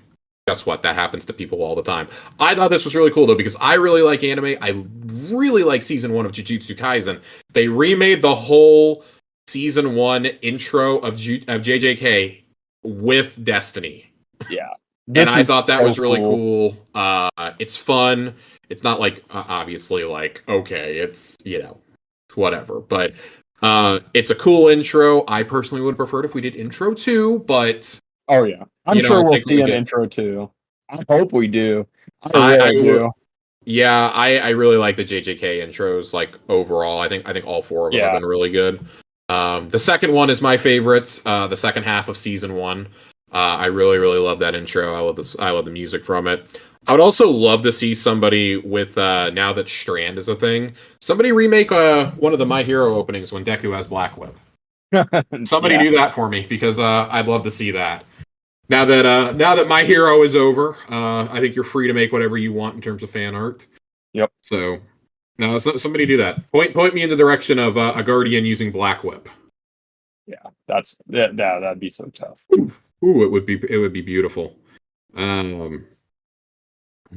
Guess what? That happens to people all the time. I thought this was really cool though because I really like anime. I really like season 1 of Jujutsu Kaisen. They remade the whole season 1 intro of JJK with Destiny. Yeah. And I thought that was really cool. It's fun. It's not like, obviously, like, okay, it's, it's whatever. But it's a cool intro. I personally would have preferred if we did intro 2, but... Oh, yeah. I'm sure we'll see an intro 2. I hope we do. I do. Yeah, I really like the JJK intros, like, overall. I think all 4 of them have been really good. The second one is my favorite. The second half of season 1. I really, really love that intro. I love the music from it. I would also love to see somebody with now that Strand is a thing, somebody remake one of the My Hero openings when Deku has Black Whip. Somebody do that for me because I'd love to see that. Now that My Hero is over, I think you're free to make whatever you want in terms of fan art. Yep. So now somebody do that. Point me in the direction of a Guardian using Black Whip. Yeah, that'd be so tough. Ooh, it would be beautiful.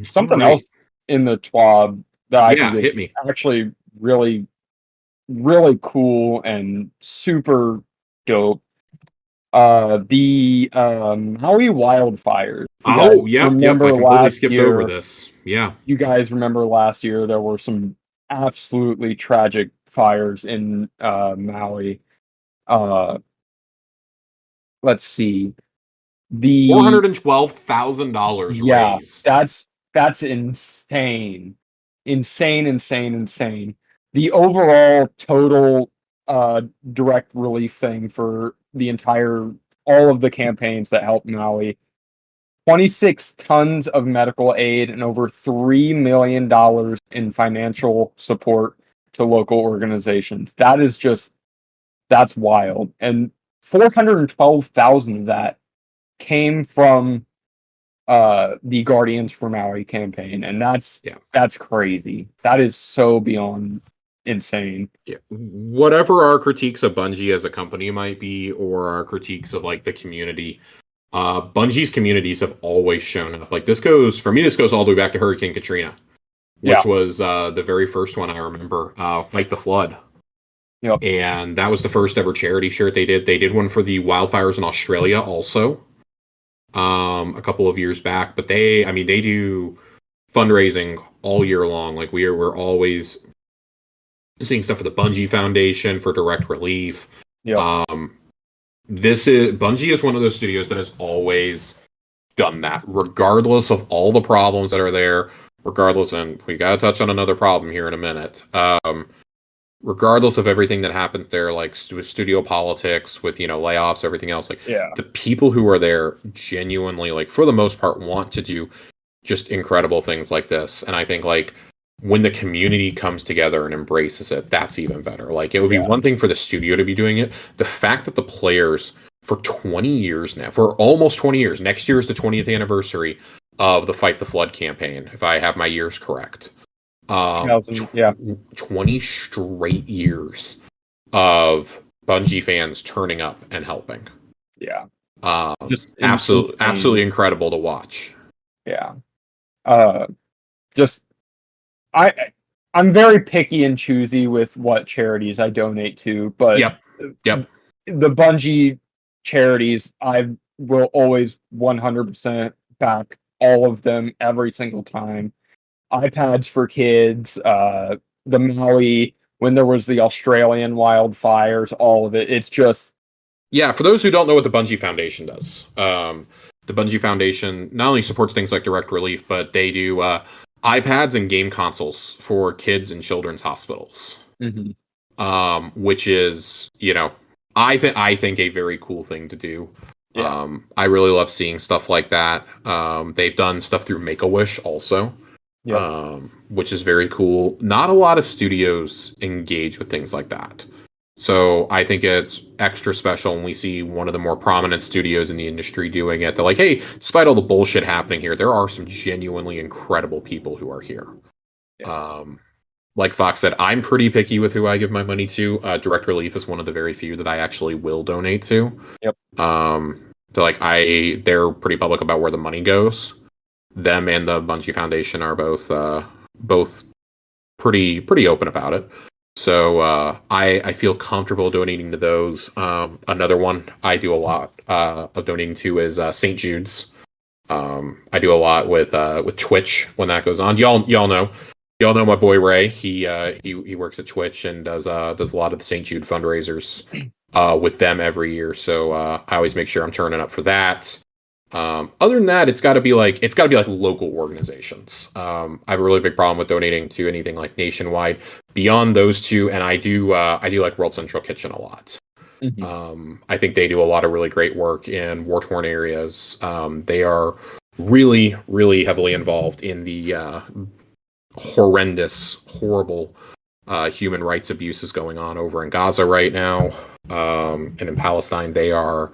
Something else in the TWAB that I think hit me. Actually really, really cool and super dope The Maui wildfires. You guys Oh, yep. I remember completely last skipped over year? this. Yeah. You guys remember last year there were some absolutely tragic fires in Maui. Uh, let's see. The $412,000 Yeah, raised. that's insane. Insane. The overall total direct relief thing for the entire all of the campaigns that helped Maui, 26 tons of medical aid and over $3 million in financial support to local organizations. That's wild. And 412,000 of that came from the Guardians for Maui campaign, and Yeah. that's crazy. That is so beyond insane. Yeah. Whatever our critiques of Bungie as a company might be, or our critiques of like the community, Bungie's communities have always shown up. Like this goes all the way back to Hurricane Katrina, Yeah. which was the very first one I remember, Fight the Flood. Yep. And that was the first ever charity shirt they did. They did one for the wildfires in Australia also, a couple of years back. But they do fundraising all year long. Like we're always seeing stuff for the Bungie Foundation for direct relief. Yep. Bungie is one of those studios that has always done that, regardless of all the problems that are there. Regardless, and we got to touch on another problem here in a minute. Regardless of everything that happens there, like studio politics with layoffs, everything else, like Yeah. the people who are there genuinely, like for the most part, want to do just incredible things like this. And I think like when the community comes together and embraces it, that's even better. Like it would be Yeah. one thing for the studio to be doing it. The fact that the players for 20 years now, for almost 20 years, next year is the 20th anniversary of the Fight the Flood campaign, if I have my years correct. 2000, yeah. 20 straight years of Bungie fans turning up and helping. Yeah. Just Absolutely incredible to watch. Yeah. Just I I'm very picky and choosy with what charities I donate to, but Yep. the Bungie charities, I will always 100% back all of them every single time. iPads for kids, the Maui, when there was the Australian wildfires, all of it. It's just, Yeah, for those who don't know what the Bungie Foundation does, the Bungie Foundation not only supports things like direct relief, but they do iPads and game consoles for kids in children's hospitals. Mhm. Which is, I think a very cool thing to do. Yeah. I really love seeing stuff like that. They've done stuff through Make-A-Wish also, Yep. which is very cool. Not a lot of studios engage with things like that. So I think it's extra special when we see one of the more prominent studios in the industry doing it. They're like, hey, despite all the bullshit happening here, there are some genuinely incredible people who are here. Yeah. Like Fox said, I'm pretty picky with who I give my money to. Direct Relief is one of the very few that I actually will donate to. Yep. They're pretty public about where the money goes. Them and the Bungie Foundation are both pretty open about it. So I feel comfortable donating to those. Another one I do a lot of donating to is St. Jude's. I do a lot with Twitch when that goes on. Y'all know my boy Ray. He works at Twitch and does a lot of the St. Jude fundraisers with them every year. So I always make sure I'm turning up for that. Other than that, it's got to be like local organizations. I have a really big problem with donating to anything like nationwide. Beyond those two, and I do like World Central Kitchen a lot. Mhm. I think they do a lot of really great work in war-torn areas. They are really, really heavily involved in the horrible human rights abuses going on over in Gaza right now, and in Palestine. They are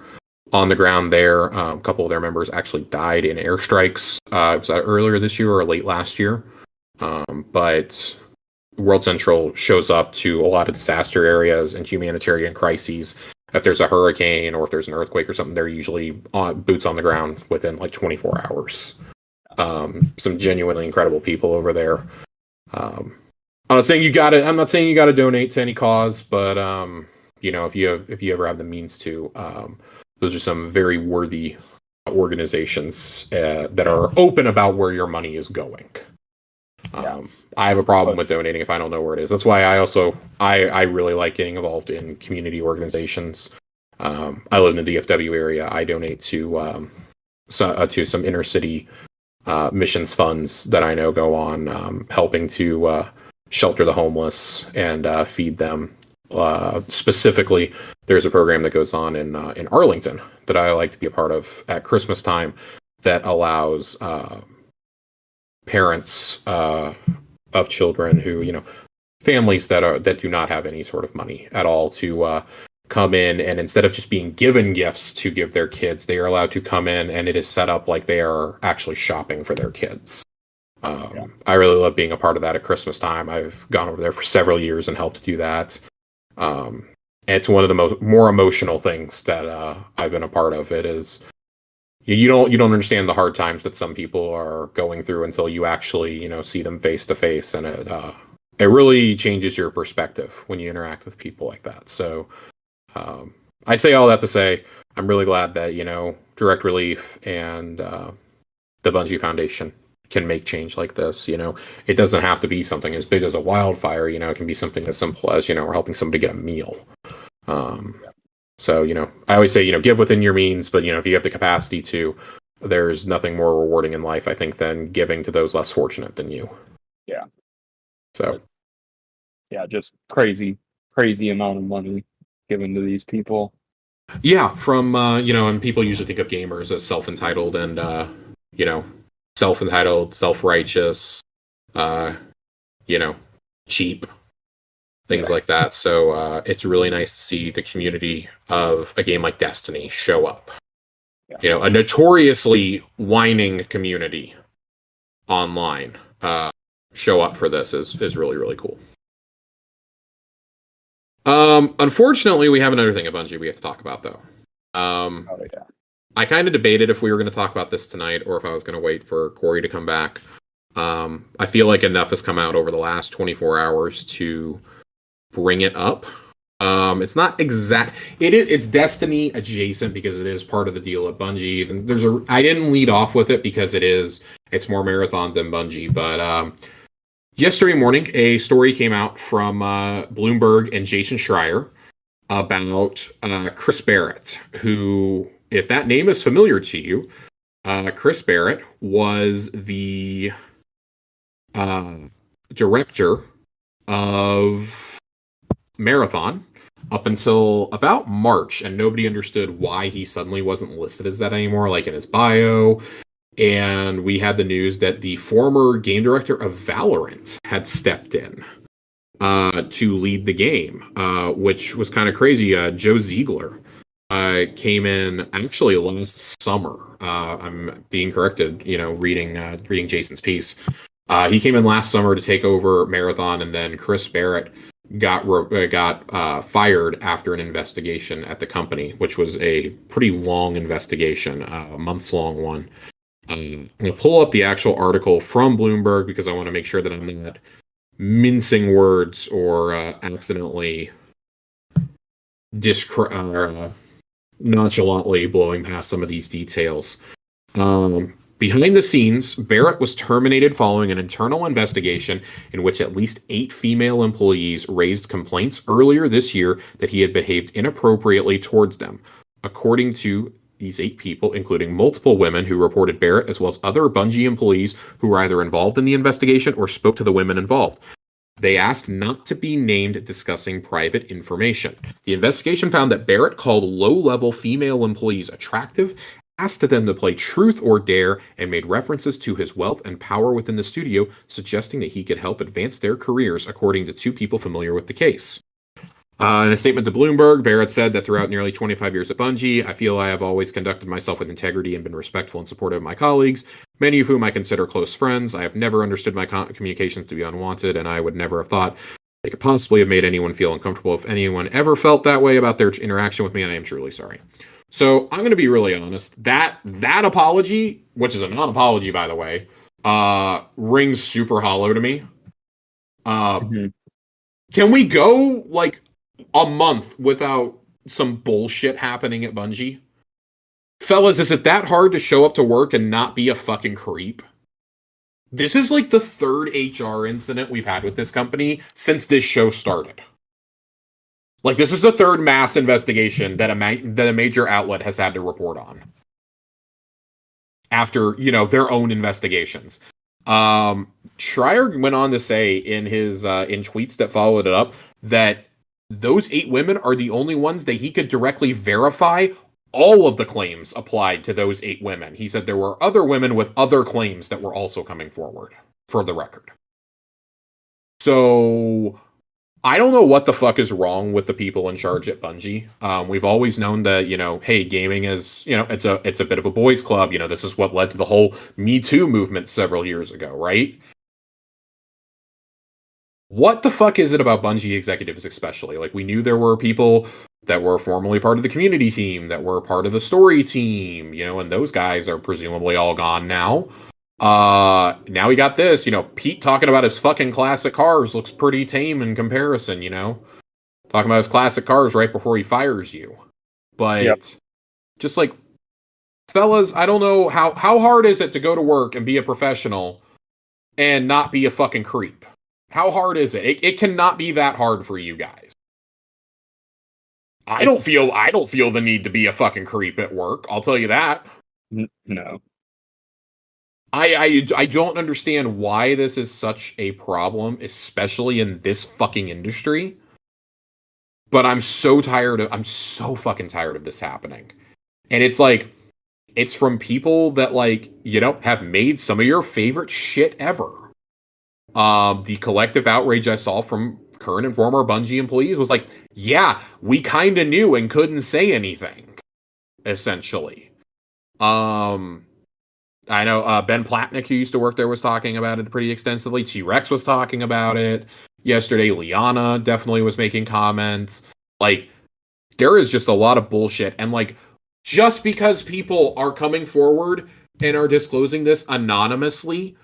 on the ground there. A couple of their members actually died in airstrikes. It was earlier this year or late last year. But World Central shows up to a lot of disaster areas and humanitarian crises. If there's a hurricane or if there's an earthquake or something, they're usually boots on the ground within like 24 hours. Some genuinely incredible people over there. I'm not saying you gotta donate to any cause, but if you ever have the means to, those are some very worthy organizations that are open about where your money is going. I have a problem with donating if I don't know where it is. That's why I really like getting involved in community organizations. I live in the DFW area. I donate to some inner city missions funds that I know go on helping to shelter the homeless and feed them. Specifically, there's a program that goes on in Arlington that I like to be a part of at Christmas time that allows parents of children who, families that do not have any sort of money at all to come in, and instead of just being given gifts to give their kids, they are allowed to come in, and it is set up like they are actually shopping for their kids. I really love being a part of that at Christmas time. I've gone over there for several years and helped do that. It's one of the more emotional things that I've been a part of. It is you don't understand the hard times that some people are going through until you actually see them face to face, and it really changes your perspective when you interact with people like that. So I say all that to say I'm really glad that Direct Relief and the Bungie Foundation can make change like this. It doesn't have to be something as big as a wildfire. It can be something as simple as we're helping somebody get a meal. So I always say give within your means, but if you have the capacity to, there's nothing more rewarding in life, I think, than giving to those less fortunate than you. Yeah. So yeah, just crazy amount of money given to these people. Yeah, from and people usually think of gamers as self-entitled and self-entitled, self-righteous, cheap, things like that. So it's really nice to see the community of a game like Destiny show up. A notoriously whining community online show up for this is really, really cool. Unfortunately, we have another thing at Bungie we have to talk about, though. I kind of debated if we were going to talk about this tonight or if I was going to wait for Corey to come back. I feel like enough has come out over the last 24 hours to bring it up. It's not exact. It's Destiny adjacent because it is part of the deal at Bungie. And I didn't lead off with it because it's more marathon than Bungie, but yesterday morning, a story came out from Bloomberg and Jason Schreier about Chris Barrett, who, if that name is familiar to you, Chris Barrett was the director of Marathon up until about March, and nobody understood why he suddenly wasn't listed as that anymore, like in his bio. And we had the news that the former game director of Valorant had stepped in to lead the game, which was kind of crazy. Joe Ziegler came in actually last summer. I'm being corrected, reading Jason's piece. He came in last summer to take over Marathon, and then Chris Barrett got fired after an investigation at the company, which was a pretty long investigation, a months-long one. I'm going to pull up the actual article from Bloomberg because I want to make sure that I'm not mincing words or accidentally nonchalantly blowing past some of these details. Behind the scenes, Barrett was terminated following an internal investigation in which at least 8 female employees raised complaints earlier this year that he had behaved inappropriately towards them. According to these 8 people, including multiple women who reported Barrett, as well as other Bungie employees who were either involved in the investigation or spoke to the women involved. They asked not to be named discussing private information. The investigation found that Barrett called low-level female employees attractive, asked them to play truth or dare, and made references to his wealth and power within the studio, suggesting that he could help advance their careers, according to 2 people familiar with the case. In a statement to Bloomberg, Barrett said that throughout nearly 25 years at Bungie, I feel I have always conducted myself with integrity and been respectful and supportive of my colleagues, many of whom I consider close friends. I have never understood my communications to be unwanted, and I would never have thought they could possibly have made anyone feel uncomfortable. If anyone ever felt that way about their interaction with me, I am truly sorry. So I'm going to be really honest. That apology, which is a non-apology, by the way, rings super hollow to me. Can we go like a month without some bullshit happening at Bungie? Fellas, is it that hard to show up to work and not be a fucking creep? This is like the third HR incident we've had with this company since this show started. Like, this is the third mass investigation that a major outlet has had to report on after, their own investigations. Schreier went on to say in his in tweets that followed it up that those 8 women are the only ones that he could directly verify all of the claims applied to those 8 women. He said there were other women with other claims that were also coming forward, for the record. So I don't know what the fuck is wrong with the people in charge at Bungie. We've always known that, hey, gaming is, it's a bit of a boys' club. This is what led to the whole Me Too movement several years ago, right? What the fuck is it about Bungie executives especially? Like, we knew there were people that were formerly part of the community team, that were part of the story team, and those guys are presumably all gone now. Now we got this, Pete talking about his fucking classic cars looks pretty tame in comparison, talking about his classic cars right before he fires you. But just like, fellas, I don't know how hard is it to go to work and be a professional and not be a fucking creep? How hard is it? It cannot be that hard for you guys. I don't feel the need to be a fucking creep at work. I'll tell you that. No. I don't understand why this is such a problem, especially in this fucking industry. But I'm so fucking tired of this happening. And it's like, it's from people that, like, have made some of your favorite shit ever. The collective outrage I saw from current and former Bungie employees was like, yeah, we kind of knew and couldn't say anything, essentially. I know Ben Platnick, who used to work there, was talking about it pretty extensively. T-Rex was talking about it yesterday. Liana definitely was making comments. Like, there is just a lot of bullshit. And, like, just because people are coming forward and are disclosing this anonymously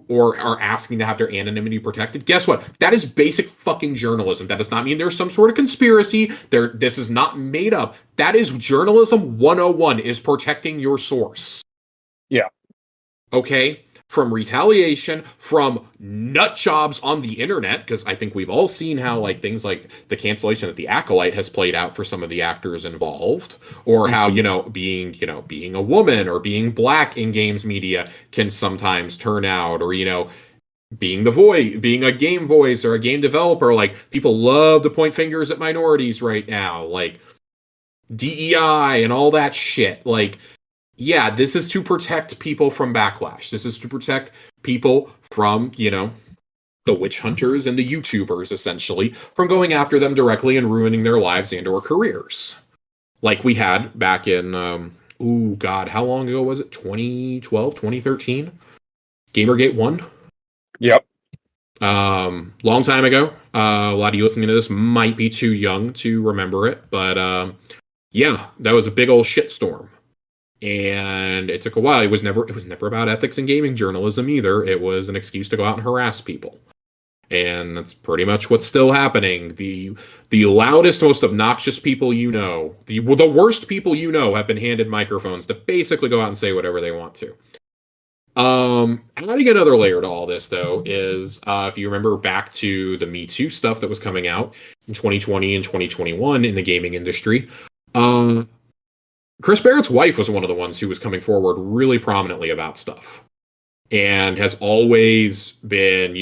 or are asking to have their anonymity protected, guess what? That is basic fucking journalism. That does not mean there's some sort of conspiracy. This is not made up. That is journalism 101, is protecting your source. Yeah. Okay? From retaliation, from nut jobs on the internet, because I think we've all seen how, like, things like the cancellation of the Acolyte has played out for some of the actors involved, or how, being a woman or being black in games media can sometimes turn out, or, being a game voice or a game developer. Like, people love to point fingers at minorities right now, like DEI and all that shit. Like, yeah, this is to protect people from backlash. This is to protect people from, the witch hunters and the YouTubers, essentially, from going after them directly and ruining their lives and or careers. Like we had back in, how long ago was it? 2012, 2013? Gamergate 1? Yep. Long time ago. A lot of you listening to this might be too young to remember it, but yeah, that was a big old shitstorm. And it took a while. It was never about ethics in gaming journalism either. It was an excuse to go out and harass people. And that's pretty much what's still happening. The loudest, most obnoxious people the worst people have been handed microphones to basically go out and say whatever they want to. Adding another layer to all this, though, is if you remember back to the Me Too stuff that was coming out in 2020 and 2021 in the gaming industry, Chris Barrett's wife was one of the ones who was coming forward really prominently about stuff, and has always been,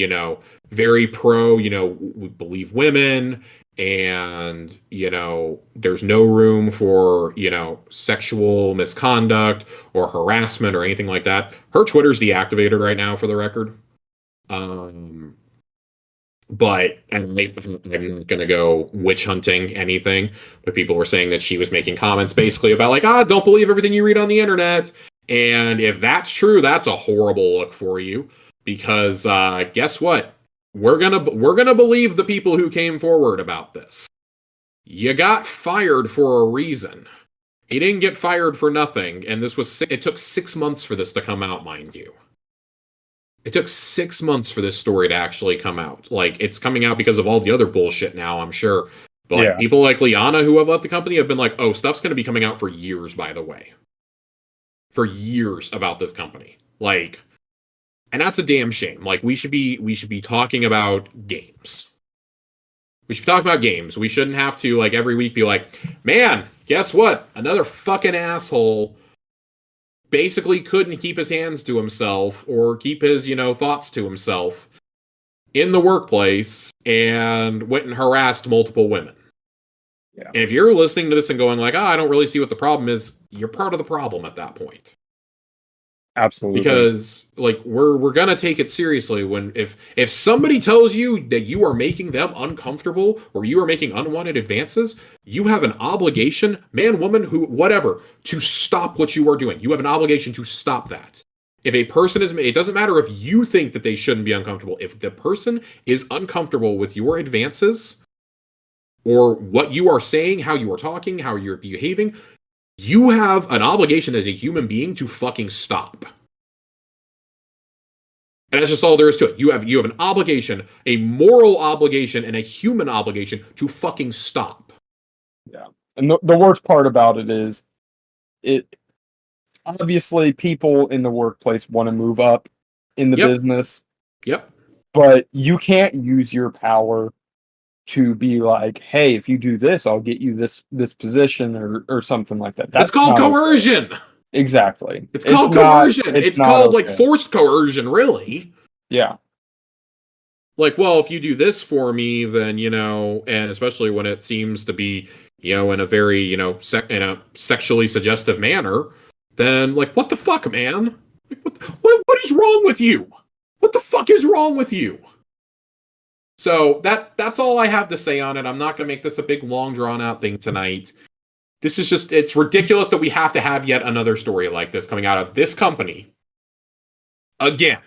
very pro, we believe women, and, there's no room for, sexual misconduct or harassment or anything like that. Her Twitter's deactivated right now, for the record. But, and I'm not going to go witch hunting anything, but people were saying that she was making comments basically about, like, don't believe everything you read on the internet. And if that's true, that's a horrible look for you, because guess what? We're gonna believe the people who came forward about this. You got fired for a reason. He didn't get fired for nothing, and it took 6 months for this to come out, mind you. It took 6 months for this story to actually come out. Like, it's coming out because of all the other bullshit now, I'm sure. But like Yeah. people like Liana who have left the company have been like, oh, stuff's going to be coming out for years, by the way. For years about this company. Like, and that's a damn shame. Like we should be talking about games. We should talk about games. We shouldn't have to like every week be like, man, guess what? Another fucking asshole basically couldn't keep his hands to himself or keep his, thoughts to himself in the workplace and went and harassed multiple women. Yeah. And if you're listening to this and going like, I don't really see what the problem is, you're part of the problem at that point. Absolutely. Because like we're gonna take it seriously when if somebody tells you that you are making them uncomfortable or you are making unwanted advances, you have an obligation, man, woman, who whatever, to stop what you are doing. You have an obligation to stop that. If a person is, it doesn't matter if you think that they shouldn't be uncomfortable. If the person is uncomfortable with your advances or what you are saying, how you are talking, how you're behaving, you have an obligation as a human being to fucking stop. And that's just all there is to it. You have an obligation, a moral obligation, and a human obligation to fucking stop. Yeah. And the worst part about it is, it obviously people in the workplace want to move up in the business. Yep. But you can't use your power to be like, hey, if you do this, I'll get you this position or something like that. It's called coercion. Okay. Exactly. It's called coercion. It's called like forced coercion, really. Yeah. Like, well, if you do this for me, then, and especially when it seems to be, in a very, in a sexually suggestive manner, then like, what the fuck, man? Like, what is wrong with you? What the fuck is wrong with you? So that's all I have to say on it. I'm not going to make this a big, long, drawn-out thing tonight. This is just, it's ridiculous that we have to have yet another story like this coming out of this company. Again.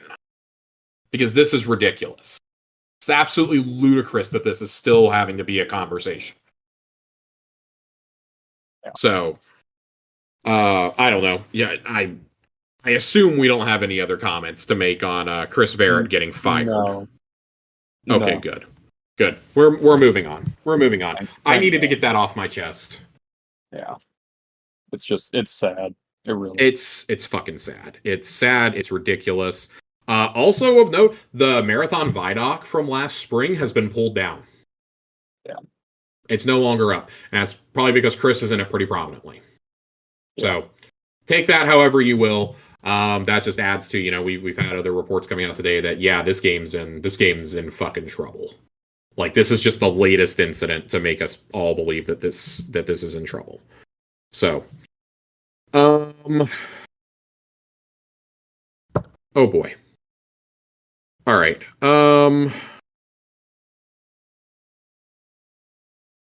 Because this is ridiculous. It's absolutely ludicrous that this is still having to be a conversation. Yeah. So, I don't know. Yeah, I assume we don't have any other comments to make on Chris Barrett getting fired. No. Okay, good. Good. We're moving on. We're moving on. I needed to get that off my chest. Yeah. It's sad. It really It's fucking sad. It's sad. It's ridiculous. Also of note, the Marathon Vidoc from last spring has been pulled down. Yeah. It's no longer up. And that's probably because Chris is in it pretty prominently. Yeah. So take that however you will. That just adds to, we've had other reports coming out today that, yeah, this game's in fucking trouble. Like, this is just the latest incident to make us all believe that this is in trouble. So, oh boy. All right.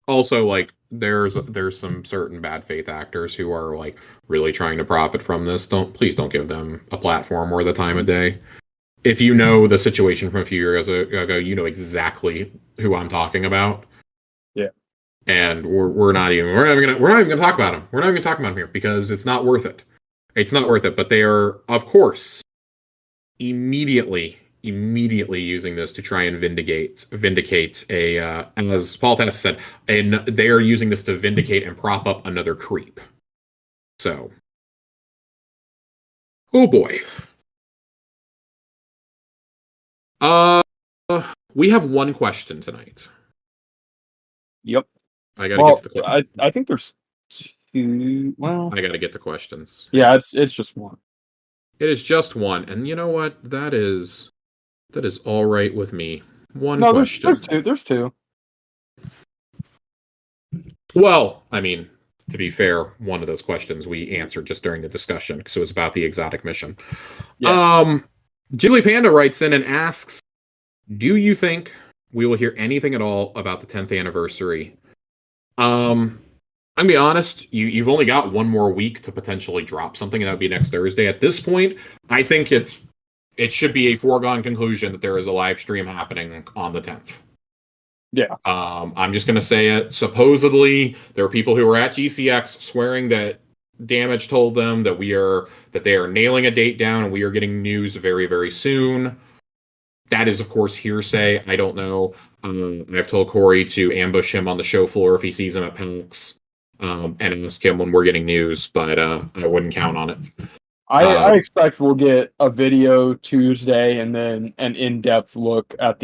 Also, like, there's some certain bad faith actors who are like really trying to profit from this. Please don't give them a platform or the time of day. If you know the situation from a few years ago, you know exactly who I'm talking about. Yeah. And we're not even gonna talk about them. We're not even gonna talk about them here because it's not worth it. It's not worth it. But they are, of course, immediately using this to try and vindicate a as Paul Tess said, and they are using this to vindicate and prop up another creep. So, oh boy. We have one question tonight. Yep. I gotta get to the question. I think there's two. Well, I gotta get the questions. Yeah, it's just one. It is just one, and you know what? That is all right with me. One question. There's two. Well, I mean, to be fair, one of those questions we answered just during the discussion because it was about the exotic mission. Yeah. Ghibli Panda writes in and asks, do you think we will hear anything at all about the 10th anniversary? I'm gonna be honest, you've only got one more week to potentially drop something, and that would be next Thursday. At this point, I think it should be a foregone conclusion that there is a live stream happening on the 10th. Yeah. I'm just gonna say it. Supposedly, there are people who are at GCX swearing that Damage told them that they are nailing a date down and we are getting news very, very soon. That is, of course, hearsay. I don't know. I've told Corey to ambush him on the show floor if he sees him at PAX, and ask him when we're getting news, but I wouldn't count on it. I expect we'll get a video Tuesday and then an in-depth look at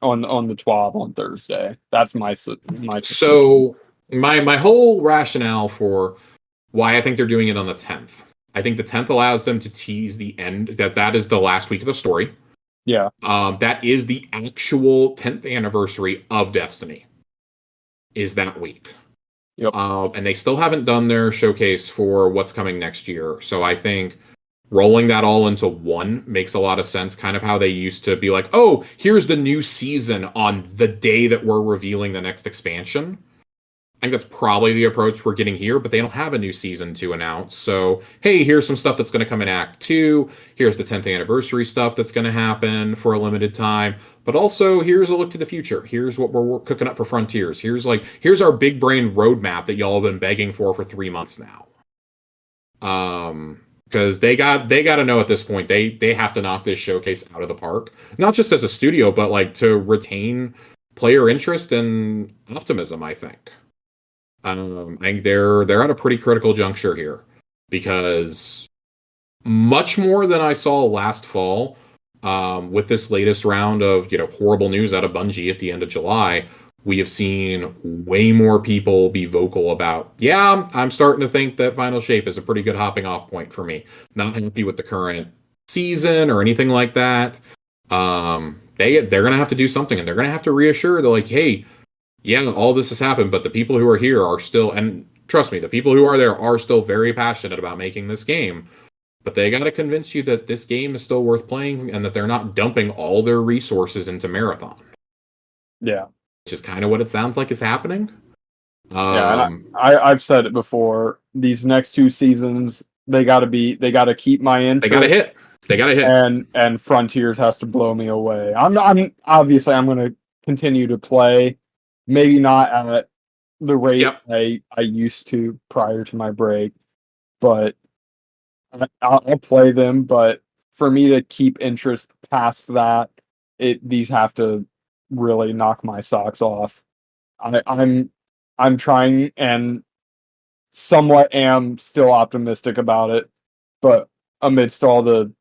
on the 12 on Thursday. That's my So my whole rationale for why I think they're doing it on the 10th. I think the 10th allows them to tease the end, that is the last week of the story. Yeah. That is the actual 10th anniversary of Destiny, is that week. Yep. And they still haven't done their showcase for what's coming next year. So I think rolling that all into one makes a lot of sense, kind of how they used to be like, oh, here's the new season on the day that we're revealing the next expansion. I think that's probably the approach we're getting here, but they don't have a new season to announce. So, hey, here's some stuff that's going to come in Act 2. Here's the 10th anniversary stuff that's going to happen for a limited time. But also, here's a look to the future. Here's what we're cooking up for Frontiers. Here's our big brain roadmap that y'all have been begging for 3 months now. Because they got to know at this point they have to knock this showcase out of the park, not just as a studio, but like to retain player interest and optimism. I think. I think they're at a pretty critical juncture here, because much more than I saw last fall, with this latest round of horrible news out of Bungie at the end of July, we have seen way more people be vocal about, yeah, I'm starting to think that Final Shape is a pretty good hopping off point for me. Not happy with the current season or anything like that. They're gonna have to do something, and they're gonna have to reassure. They're like, hey, yeah, all this has happened, but the people who are here are still, and trust me, the people who are there are still very passionate about making this game. But they got to convince you that this game is still worth playing and that they're not dumping all their resources into Marathon. Yeah. Which is kind of what it sounds like is happening. Yeah, and I've said it before. These next 2 seasons, they got to keep my interest. They got to hit. And Frontiers has to blow me away. I'm obviously I'm going to continue to play. Maybe not at the rate I used to prior to my break, but I'll play them. But for me to keep interest past that, these have to really knock my socks off. I'm trying and somewhat am still optimistic about it, but amidst all the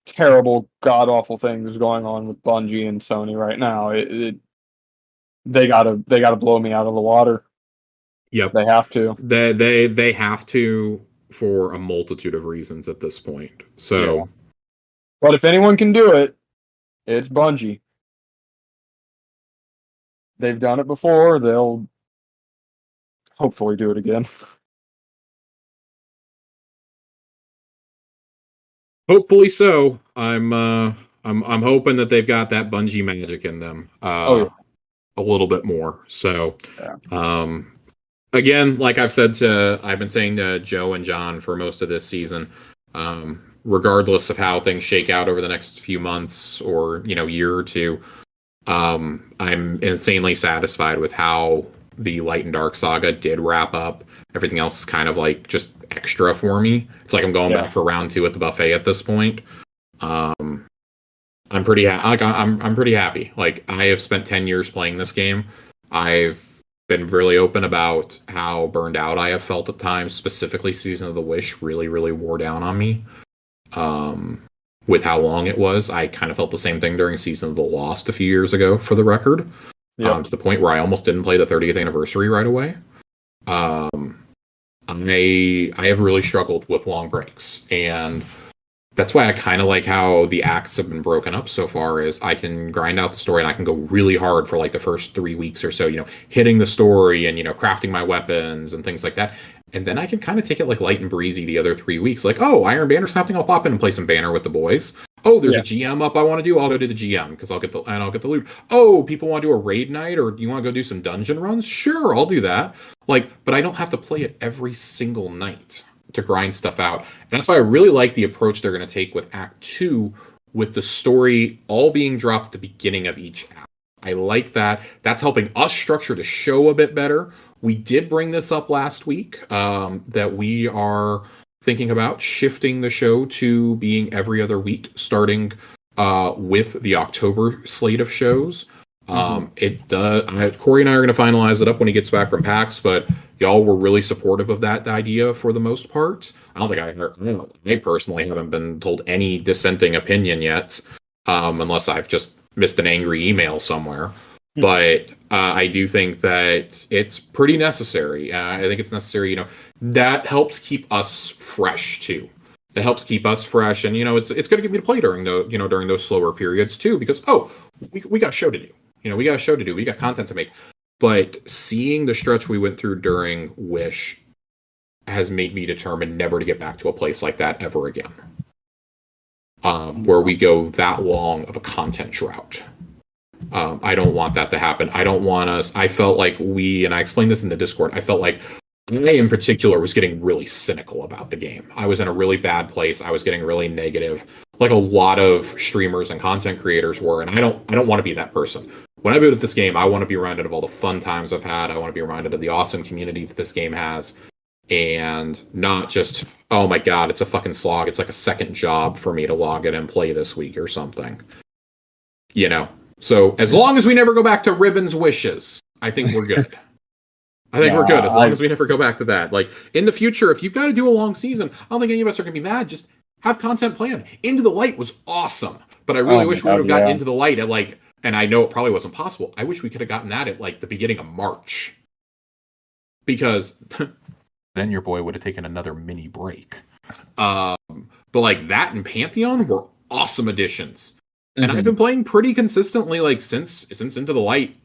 terrible, god awful things going on with Bungie and Sony right now, they gotta blow me out of the water. Yep, they have to. They have to, for a multitude of reasons at this point. So, yeah. But if anyone can do it, it's Bungie. They've done it before. They'll hopefully do it again. Hopefully so. I'm hoping that they've got that Bungie magic in them. A little bit more. So, again, like I've been saying to Joe and John for most of this season, regardless of how things shake out over the next few months or year or two, I'm insanely satisfied with how the Light and Dark saga did wrap up. Everything else is kind of like just extra for me. It's like I'm going back for round 2 at the buffet at this point. I'm pretty happy. Like, I have spent 10 years playing this game. I've been really open about how burned out I have felt at times. Specifically, Season of the Wish really, really wore down on me. With how long it was, I kind of felt the same thing during Season of the Lost a few years ago, for the record. To the point where I almost didn't play the 30th anniversary right away. I have really struggled with long breaks, and that's why I kind of like how the acts have been broken up so far. Is I can grind out the story and I can go really hard for like the first 3 weeks or so, hitting the story and crafting my weapons and things like that. And then I can kind of take it like light and breezy the other 3 weeks. Like, oh, Iron Banner's happening, I'll pop in and play some Banner with the boys. Oh, there's a GM up I want to do. I'll go do the GM because I'll get the loot. Oh, people want to do a raid night, or you want to go do some dungeon runs? Sure, I'll do that. Like, but I don't have to play it every single night to grind stuff out. And that's why I really like the approach they're going to take with Act 2, with the story all being dropped at the beginning of each act. I like that. That's helping us structure the show a bit better. We did bring this up last week, that we are thinking about shifting the show to being every other week, starting with the October slate of shows. It does. Corey and I are going to finalize it up when he gets back from PAX, but y'all were really supportive of that idea for the most part. I don't think I personally haven't been told any dissenting opinion yet, unless I've just missed an angry email somewhere. But I do think that it's pretty necessary. I think it's necessary. That helps keep us fresh too. That helps keep us fresh, and it's going to give me to play during during those slower periods too, because we got a show to do. We got a show to do. We got content to make. But seeing the stretch we went through during Wish has made me determined never to get back to a place like that ever again. Where we go that long of a content drought. I don't want that to happen. I don't want us. I felt like and I explained this in the Discord, I felt like I in particular was getting really cynical about the game. I was in a really bad place. I was getting really negative, like a lot of streamers and content creators were, and I don't want to be that person. When I boot at this game, I want to be reminded of all the fun times I've had. I want to be reminded of the awesome community that this game has, and not just, oh my god, it's a fucking slog. It's like a second job for me to log in and play this week or something. So as long as we never go back to Riven's wishes, I think we're good. I think we're good as long as we never go back to that. Like in the future, if you've got to do a long season, I don't think any of us are going to be mad. Just have content planned. Into the Light was awesome, but I really wish we would have gotten Into the Light at and I know it probably wasn't possible. I wish we could have gotten that at the beginning of March, because then your boy would have taken another mini break. But that and Pantheon were awesome additions, and I've been playing pretty consistently since Into the Light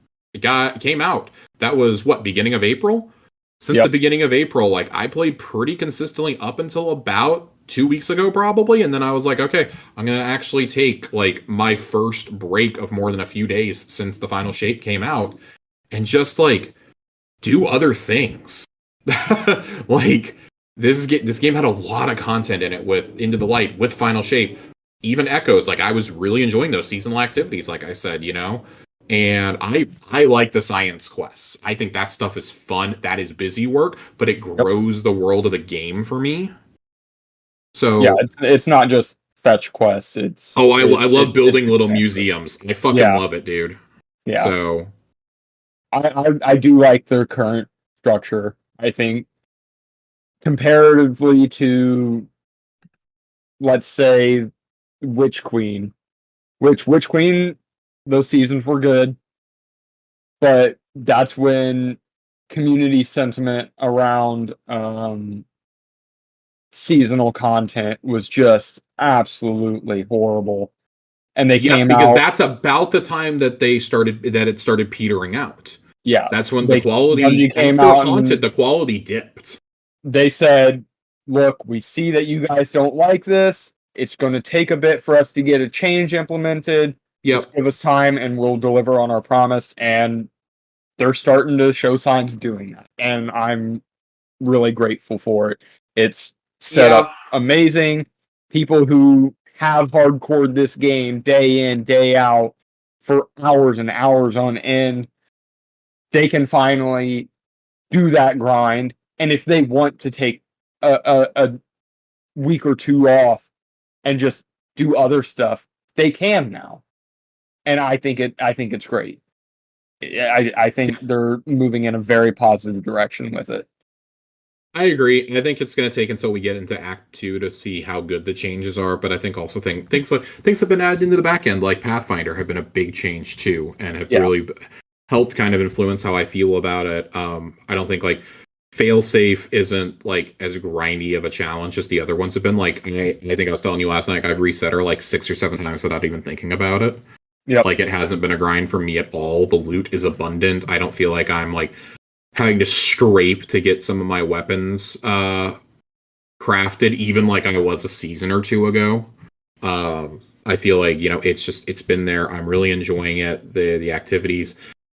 came out. That was beginning of April. Since the beginning of April, I played pretty consistently up until about 2 weeks ago, probably, and then I was like, okay, I'm gonna actually take my first break of more than a few days since the final shape came out, and just do other things. This game had a lot of content in it with Into the Light, with Final Shape, even Echoes. I was really enjoying those seasonal activities, like I said, And I like the science quests. I think that stuff is fun. That is busy work, but it grows the world of the game for me. So yeah, it's not just fetch quests. I love building little museums. I fucking love it, dude. Yeah. So I do like their current structure. I think comparatively to, let's say, Witch Queen, those seasons were good, but that's when community sentiment around seasonal content was just absolutely horrible. And they came because out, that's about the time that it started petering out. Yeah, that's when the quality came out. Haunted, the quality dipped. They said, "Look, we see that you guys don't like this. It's going to take a bit for us to get a change implemented. Just give us time, and we'll deliver on our promise." And they're starting to show signs of doing that, and I'm really grateful for it. It's set up amazing. People who have hardcored this game day in, day out for hours and hours on end, they can finally do that grind. And if they want to take a week or two off and just do other stuff, they can now. And I think it's great. I think they're moving in a very positive direction with it. I agree. I think it's going to take until we get into Act 2 to see how good the changes are. But I think also things have been added into the back end, like Pathfinder, have been a big change too, and have really helped kind of influence how I feel about it. I don't think failsafe isn't as grindy of a challenge as the other ones have been. I think I was telling you last night, I've reset her 6 or 7 times without even thinking about it. Yeah, it hasn't been a grind for me at all. The loot is abundant. I don't feel like I'm having to scrape to get some of my weapons crafted, even like I was a season or two ago. I feel like it's been there. I'm really enjoying it. The activities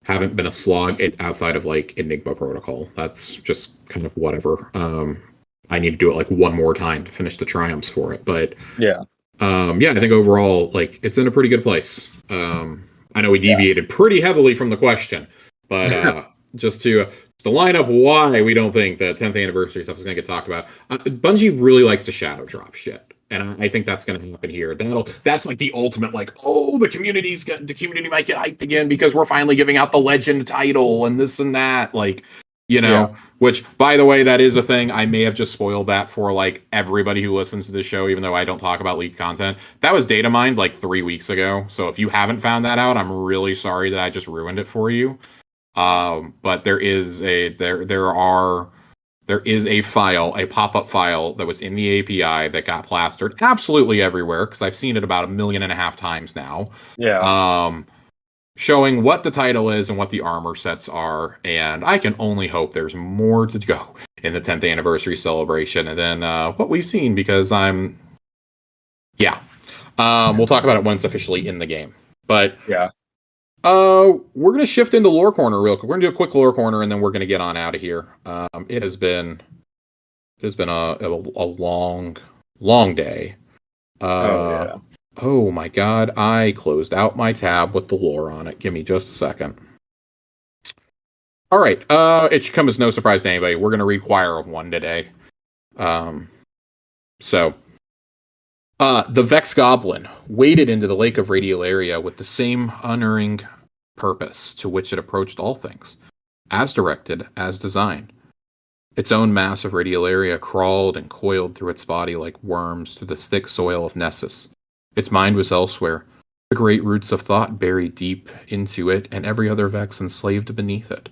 haven't been a slog outside of Enigma Protocol. That's just kind of whatever. I need to do it one more time to finish the triumphs for it. But I think overall it's in a pretty good place. I know we deviated pretty heavily from the question, but just to line up why we don't think the 10th anniversary stuff is going to get talked about. Bungie really likes to shadow drop shit. And I think that's going to happen here. That's like the ultimate, like, oh, the community might get hyped again because we're finally giving out the legend title and this and that, like, Yeah. which, by the way, that is a thing. I may have just spoiled that for like everybody who listens to this show, even though I don't talk about leaked content. That was data mined like 3 weeks ago. So if you haven't found that out, I'm really sorry that I just ruined it for you. But there is a file, a pop-up file that was in the API that got plastered absolutely everywhere because I've seen it about 1.5 million times now. Yeah. Showing what the title is and what the armor sets are, and I can only hope there's more to go in the 10th anniversary celebration than what we've seen because we'll talk about it when it's officially in the game. But Yeah. we're gonna shift into lore corner real quick. We're gonna do a quick lore corner and then we're gonna get on out of here. It has been a long day. Oh yeah. Oh my god, I closed out my tab with the lore on it. Give me just a second. All right, it should come as no surprise to anybody. We're going to require of one today. The Vex Goblin waded into the Lake of Radiolaria with the same unerring purpose to which it approached all things, as directed, as designed. Its own mass of Radiolaria crawled and coiled through its body like worms through the thick soil of Nessus. Its mind was elsewhere, the great roots of thought buried deep into it and every other Vex enslaved beneath it.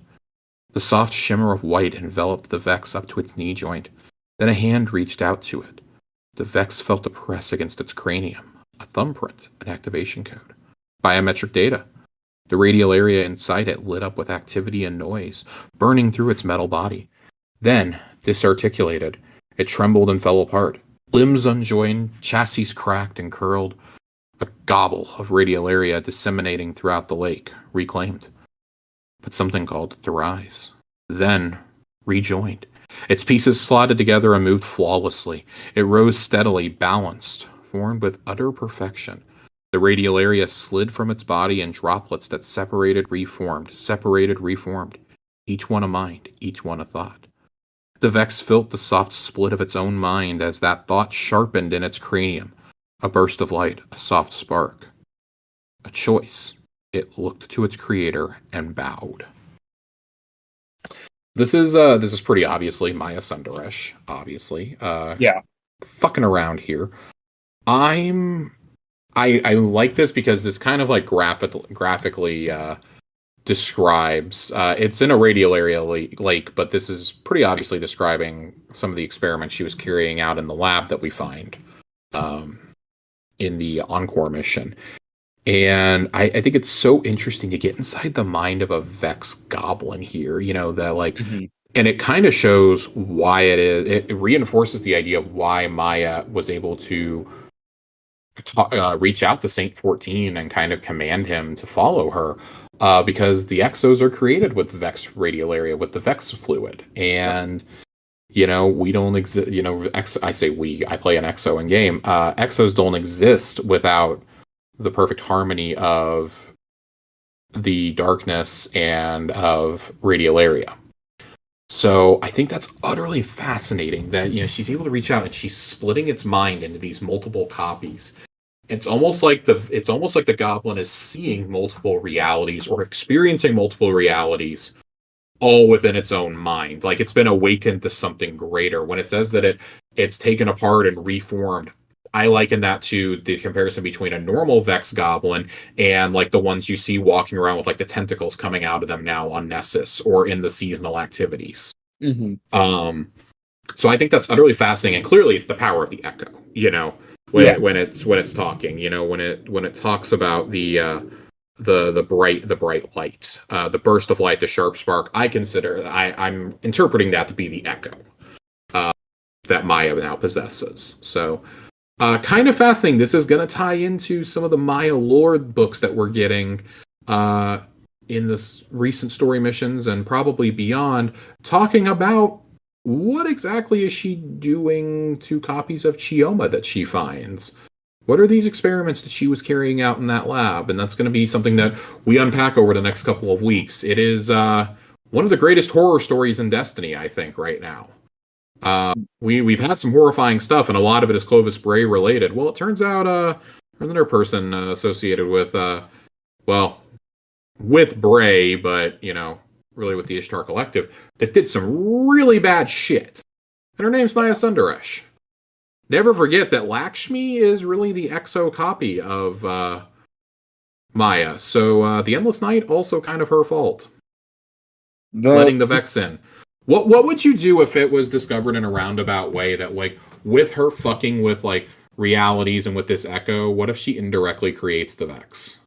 The soft shimmer of white enveloped the Vex up to its knee joint. Then a hand reached out to it. The Vex felt a press against its cranium, a thumbprint, an activation code. Biometric data. The radial area inside it lit up with activity and noise, burning through its metal body. Then, disarticulated, it trembled and fell apart. Limbs unjoined, chassis cracked and curled. A gobble of radial area disseminating throughout the lake, reclaimed. But something called it to rise. Then, rejoined. Its pieces slotted together and moved flawlessly. It rose steadily, balanced, formed with utter perfection. The radial area slid from its body in droplets that separated, reformed, each one a mind, each one a thought. The Vex felt the soft split of its own mind as that thought sharpened in its cranium. A burst of light, a soft spark. A choice. It looked to its creator and bowed. This is pretty obviously Maya Sunderesh, obviously. Yeah. Fucking around here. I like this because this kind of like graphically describes it's in a radial area lake, but this is pretty obviously describing some of the experiments she was carrying out in the lab that we find in the Encore mission. And I think it's so interesting to get inside the mind of a Vex Goblin here, that like, and it kind of shows why it reinforces the idea of why Maya was able to reach out to Saint 14 and kind of command him to follow her. Because the exos are created with Vex radial area, with the Vex fluid. And, we don't exist, I say we, I play an exo in game. Exos don't exist without the perfect harmony of the darkness and of radial area. So I think that's utterly fascinating that, she's able to reach out and she's splitting its mind into these multiple copies. It's almost like the goblin is seeing multiple realities or experiencing multiple realities all within its own mind. Like it's been awakened to something greater. When it says that it's taken apart and reformed, I liken that to the comparison between a normal Vex goblin and like the ones you see walking around with like the tentacles coming out of them now on Nessus or in the seasonal activities. So I think that's utterly fascinating, and clearly it's the power of the echo, when it's talking, when it talks about the bright light, the burst of light, the sharp spark. I'm interpreting that to be the echo that Maya now possesses. So kind of fascinating. This is going to tie into some of the Maya lore books that we're getting in this recent story missions and probably beyond, talking about what exactly is she doing to copies of Chioma that she finds. What are these experiments that she was carrying out in that lab? And that's going to be something that we unpack over the next couple of weeks. It is one of the greatest horror stories in Destiny, I think, right now. We've had some horrifying stuff, and a lot of it is Clovis Bray related. Well, it turns out there's another person associated with well, with Bray, but really with the Ishtar Collective, that did some really bad shit. And her name's Maya Sunderesh. Never forget that Lakshmi is really the exo copy of Maya. So the Endless Night also kind of her fault. Letting the Vex in. What would you do if it was discovered in a roundabout way that, like, with her fucking with like realities and with this echo, what if she indirectly creates the Vex?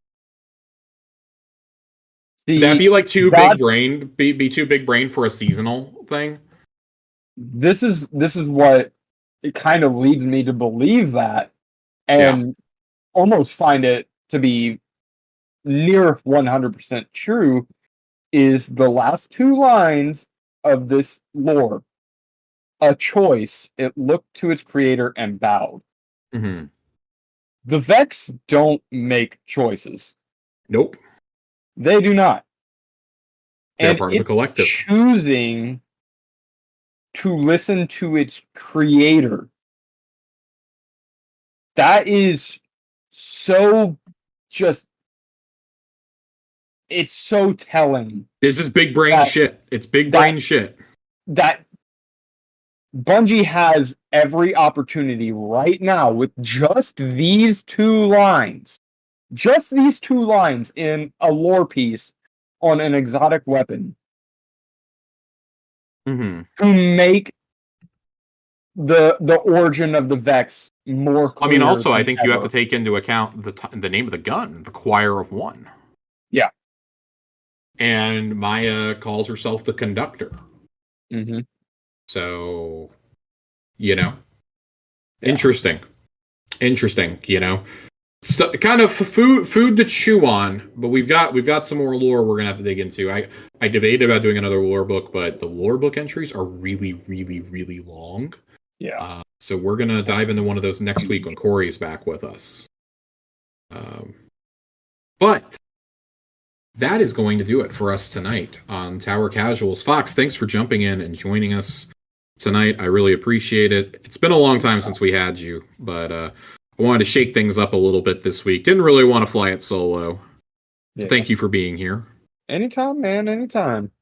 See, Would that be like too big brain? Be too big brain for a seasonal thing? This is what it kind of leads me to believe that, and almost find it to be near 100% true, is the last two lines of this lore. A choice, it looked to its creator and bowed. Mm-hmm. The Vex don't make choices. Nope. They do not. They're And part of the collective. Choosing to listen to its creator. That is so just, it's so telling. This is big brain shit. It's big brain shit. That Bungie has every opportunity right now with just these two lines in a lore piece on an exotic weapon, mm-hmm. to make the origin of the Vex more clear. I mean, also, I think you have to take into account the name of the gun, the Choir of One. Yeah. And Maya calls herself the Conductor. Mm-hmm. So, interesting. Kind of food to chew on. But we've got some more lore we're gonna have to dig into. I debated about doing another lore book, but the lore book entries are really, really, really long. Yeah. So we're gonna dive into one of those next week when Corey's back with us. But that is going to do it for us tonight on Tower Casuals. Fox, thanks for jumping in and joining us tonight. I really appreciate it. It's been a long time since we had you, but I wanted to shake things up a little bit this week. Didn't really want to fly it solo. Yeah. Thank you for being here. Anytime, man. Anytime.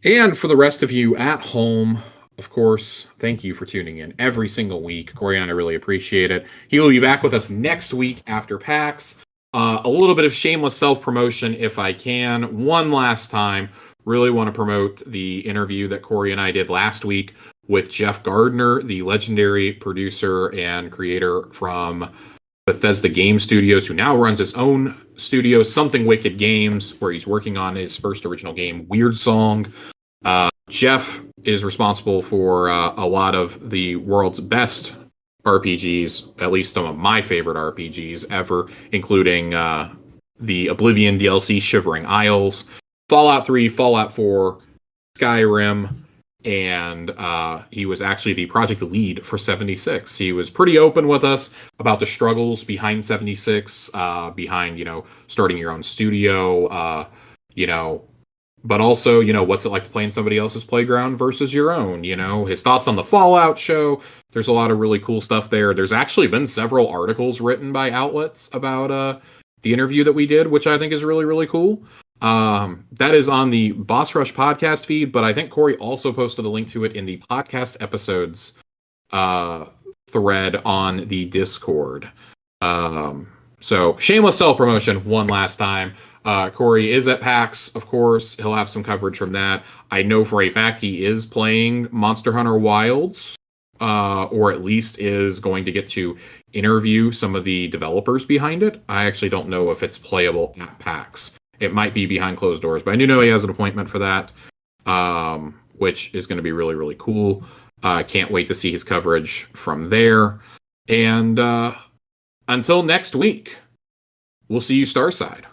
And for the rest of you at home, of course, thank you for tuning in every single week. Corey and I really appreciate it. He will be back with us next week after PAX. A little bit of shameless self-promotion, if I can. One last time, really want to promote the interview that Corey and I did last week with Jeff Gardner, the legendary producer and creator from Bethesda Game Studios, who now runs his own studio, Something Wicked Games, where he's working on his first original game, Weird Song. Jeff is responsible for a lot of the world's best RPGs, at least some of my favorite RPGs ever, including the Oblivion DLC, Shivering Isles, Fallout 3, Fallout 4, Skyrim, and he was actually the project lead for 76. He was pretty open with us about the struggles behind 76, behind, starting your own studio, but also, what's it like to play in somebody else's playground versus your own, his thoughts on the Fallout show. There's a lot of really cool stuff there. There's actually been several articles written by outlets about the interview that we did, which I think is really, really cool. That is on the Boss Rush podcast feed, but I think Corey also posted a link to it in the podcast episodes thread on the Discord. So shameless self-promotion one last time. Corey is at PAX, of course. He'll have some coverage from that. I know for a fact he is playing Monster Hunter Wilds, or at least is going to get to interview some of the developers behind it. I actually don't know if it's playable at PAX. It might be behind closed doors, but I do know he has an appointment for that, which is going to be really, really cool. Can't wait to see his coverage from there. And until next week, we'll see you Starside.